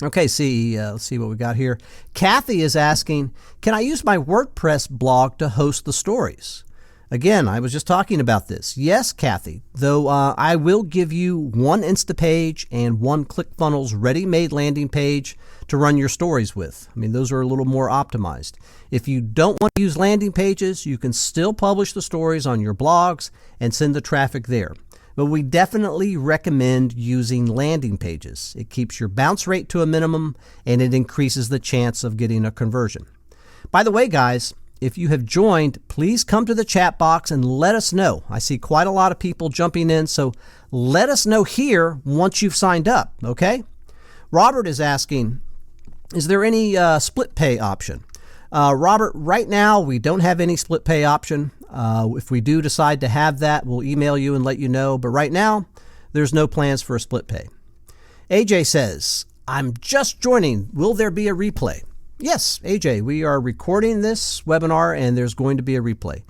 A: Okay, let's see what we got here. Kathy is asking, can I use my WordPress blog to host the stories? Again, I was just talking about this. Yes, Kathy, though I will give you one Instapage and one ClickFunnels ready-made landing page to run your stories with. I mean, those are a little more optimized. If you don't want to use landing pages, you can still publish the stories on your blogs and send the traffic there. But we definitely recommend using landing pages. It keeps your bounce rate to a minimum and it increases the chance of getting a conversion. By the way, guys, if you have joined, please come to the chat box and let us know. I see quite a lot of people jumping in, so let us know here once you've signed up, okay? Robert is asking, is there any split pay option? Robert, right now we don't have any split pay option. If we do decide to have that, we'll email you and let you know. But right now, there's no plans for a split pay. AJ says, I'm just joining. Will there be a replay? Yes, AJ, we are recording this webinar and there's going to be a replay.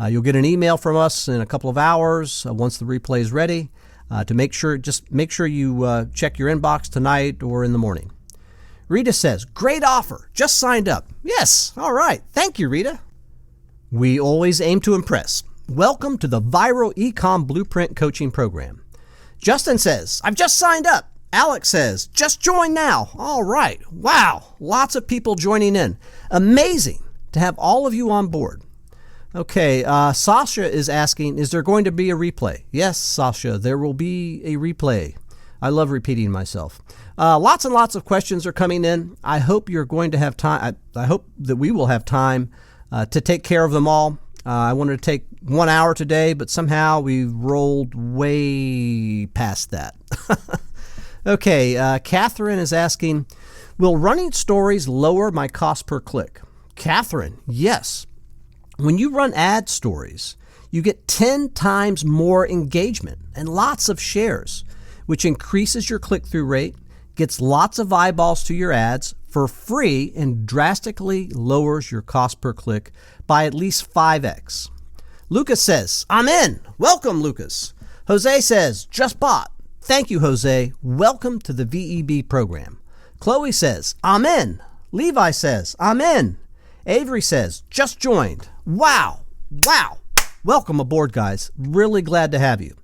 A: You'll get an email from us in a couple of hours once the replay is ready to make sure you check your inbox tonight or in the morning. Rita says, great offer. Just signed up. Yes. All right. Thank you, Rita. We always aim to impress. Welcome to the Viral Ecom Blueprint Coaching Program. Justin says, I've just signed up. Alex says, just join now. All right. Wow. Lots of people joining in. Amazing to have all of you on board. Okay. Sasha is asking, is there going to be a replay? Yes, Sasha, there will be a replay. I love repeating myself. Lots and lots of questions are coming in. I hope you're going to have time. I hope that we will have time to take care of them all. I wanted to take 1 hour today, but somehow we rolled way past that. Okay, Catherine is asking, will running stories lower my cost per click? Catherine, yes. When you run ad stories, you get 10 times more engagement and lots of shares, which increases your click-through rate, gets lots of eyeballs to your ads for free, and drastically lowers your cost per click by at least 5x. Lucas says, I'm in. Welcome, Lucas. Jose says, just bought. Thank you, Jose. Welcome to the VEB program. Chloe says, I'm in. Levi says, I'm in. Avery says, just joined. Wow. Wow. Welcome aboard, guys. Really glad to have you.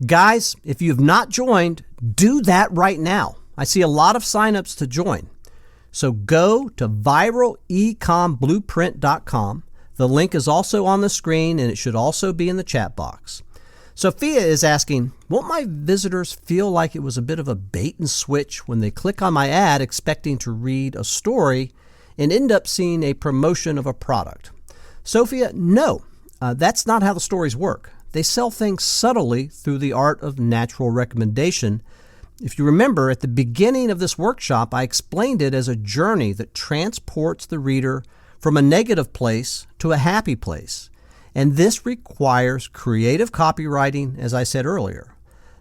A: Guys, if you've not joined, do that right now. I see a lot of signups to join. So go to viralecomblueprint.com. The link is also on the screen and it should also be in the chat box. Sophia is asking, won't my visitors feel like it was a bit of a bait and switch when they click on my ad expecting to read a story and end up seeing a promotion of a product? Sophia, no, that's not how the stories work. They sell things subtly through the art of natural recommendation. If you remember, at the beginning of this workshop, I explained it as a journey that transports the reader from a negative place to a happy place. And this requires creative copywriting, as I said earlier.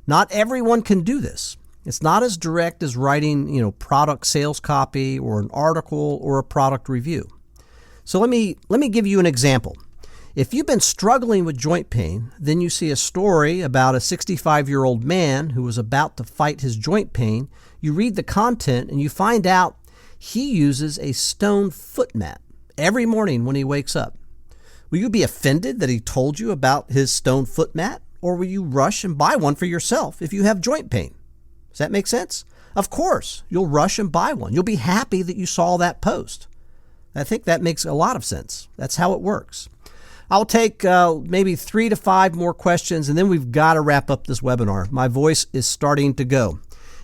A: Not everyone can do this. It's not as direct as writing, product sales copy or an article or a product review. So let me give you an example. If you've been struggling with joint pain, then you see a story about a 65-year-old man who was about to fight his joint pain. You read the content and you find out he uses a stone foot mat every morning when he wakes up. Will you be offended that he told you about his stone foot mat, or will you rush and buy one for yourself if you have joint pain? Does that make sense? Of course, you'll rush and buy one. You'll be happy that you saw that post. I think that makes a lot of sense. That's how it works. I'll take maybe 3 to 5 more questions, and then we've got to wrap up this webinar. My voice is starting to go.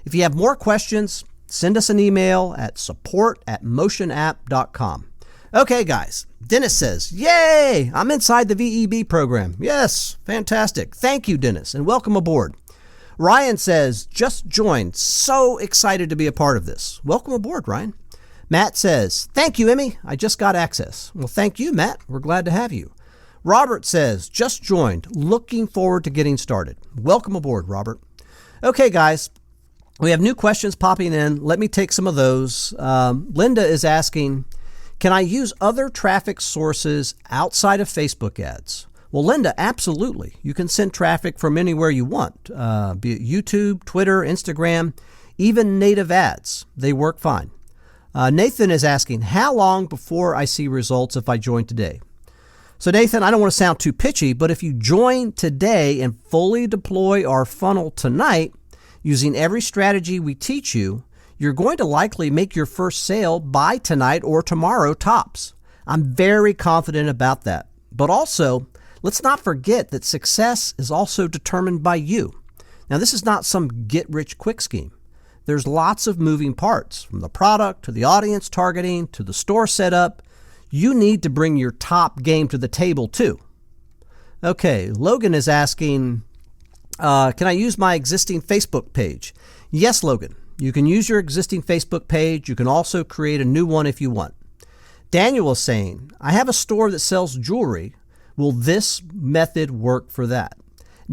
A: If you have more questions, send us an email at support@motionapp.com. Okay, guys. Dennis says, yay, I'm inside the VEB program. Yes, fantastic. Thank you, Dennis, and welcome aboard. Ryan says, just joined. So excited to be a part of this. Welcome aboard, Ryan. Matt says, thank you, Emmy. I just got access. Well, thank you, Matt. We're glad to have you. Robert says, just joined. Looking forward to getting started. Welcome aboard, Robert. Okay, guys, we have new questions popping in. Let me take some of those. Linda is asking, can I use other traffic sources outside of Facebook ads? Well, Linda, absolutely. You can send traffic from anywhere you want, be it YouTube, Twitter, Instagram, even native ads. They work fine. Nathan is asking, how long before I see results if I join today? So Nathan, I don't want to sound too pitchy, but if you join today and fully deploy our funnel tonight, using every strategy we teach you, you're going to likely make your first sale by tonight or tomorrow tops. I'm very confident about that. But also, let's not forget that success is also determined by you. Now, this is not some get-rich-quick scheme. There's lots of moving parts, from the product to the audience targeting to the store setup. You need to bring your top game to the table too. Okay, Logan is asking, can I use my existing Facebook page? Yes, Logan. You can use your existing Facebook page. You can also create a new one if you want. Daniel is saying, I have a store that sells jewelry. Will this method work for that?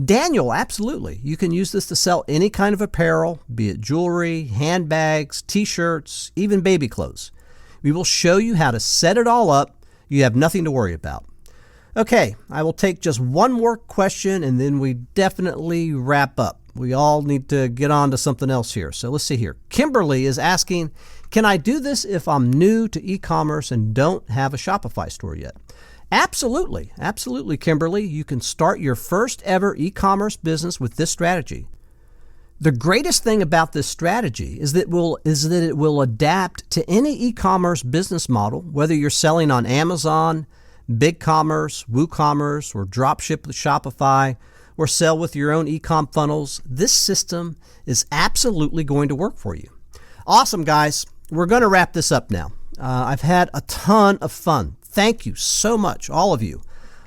A: Daniel, absolutely. You can use this to sell any kind of apparel, be it jewelry, handbags, t-shirts, even baby clothes. We will show you how to set it all up. You have nothing to worry about. Okay, I will take just one more question and then we definitely wrap up. We all need to get on to something else here. So let's see here. Kimberly is asking, can I do this if I'm new to e-commerce and don't have a Shopify store yet? Absolutely. Absolutely, Kimberly. You can start your first ever e-commerce business with this strategy. The greatest thing about this strategy is that it will adapt to any e-commerce business model, whether you're selling on Amazon, BigCommerce, WooCommerce, or dropship with Shopify, or sell with your own e-com funnels. This system is absolutely going to work for you. Awesome, guys. We're going to wrap this up now. I've had a ton of fun. Thank you so much, all of you.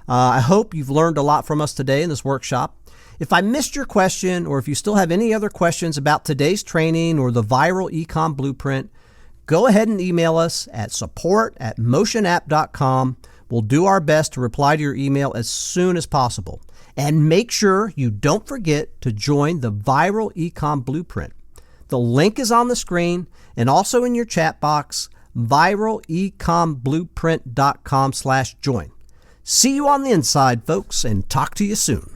A: I hope you've learned a lot from us today in this workshop. If I missed your question, or if you still have any other questions about today's training or the viral e-com blueprint, go ahead and email us at support@motionapp.com. We'll do our best to reply to your email as soon as possible. And make sure you don't forget to join the viral e-com blueprint. The link is on the screen and also in your chat box, viralecomblueprint.com/join. See you on the inside, folks, and talk to you soon.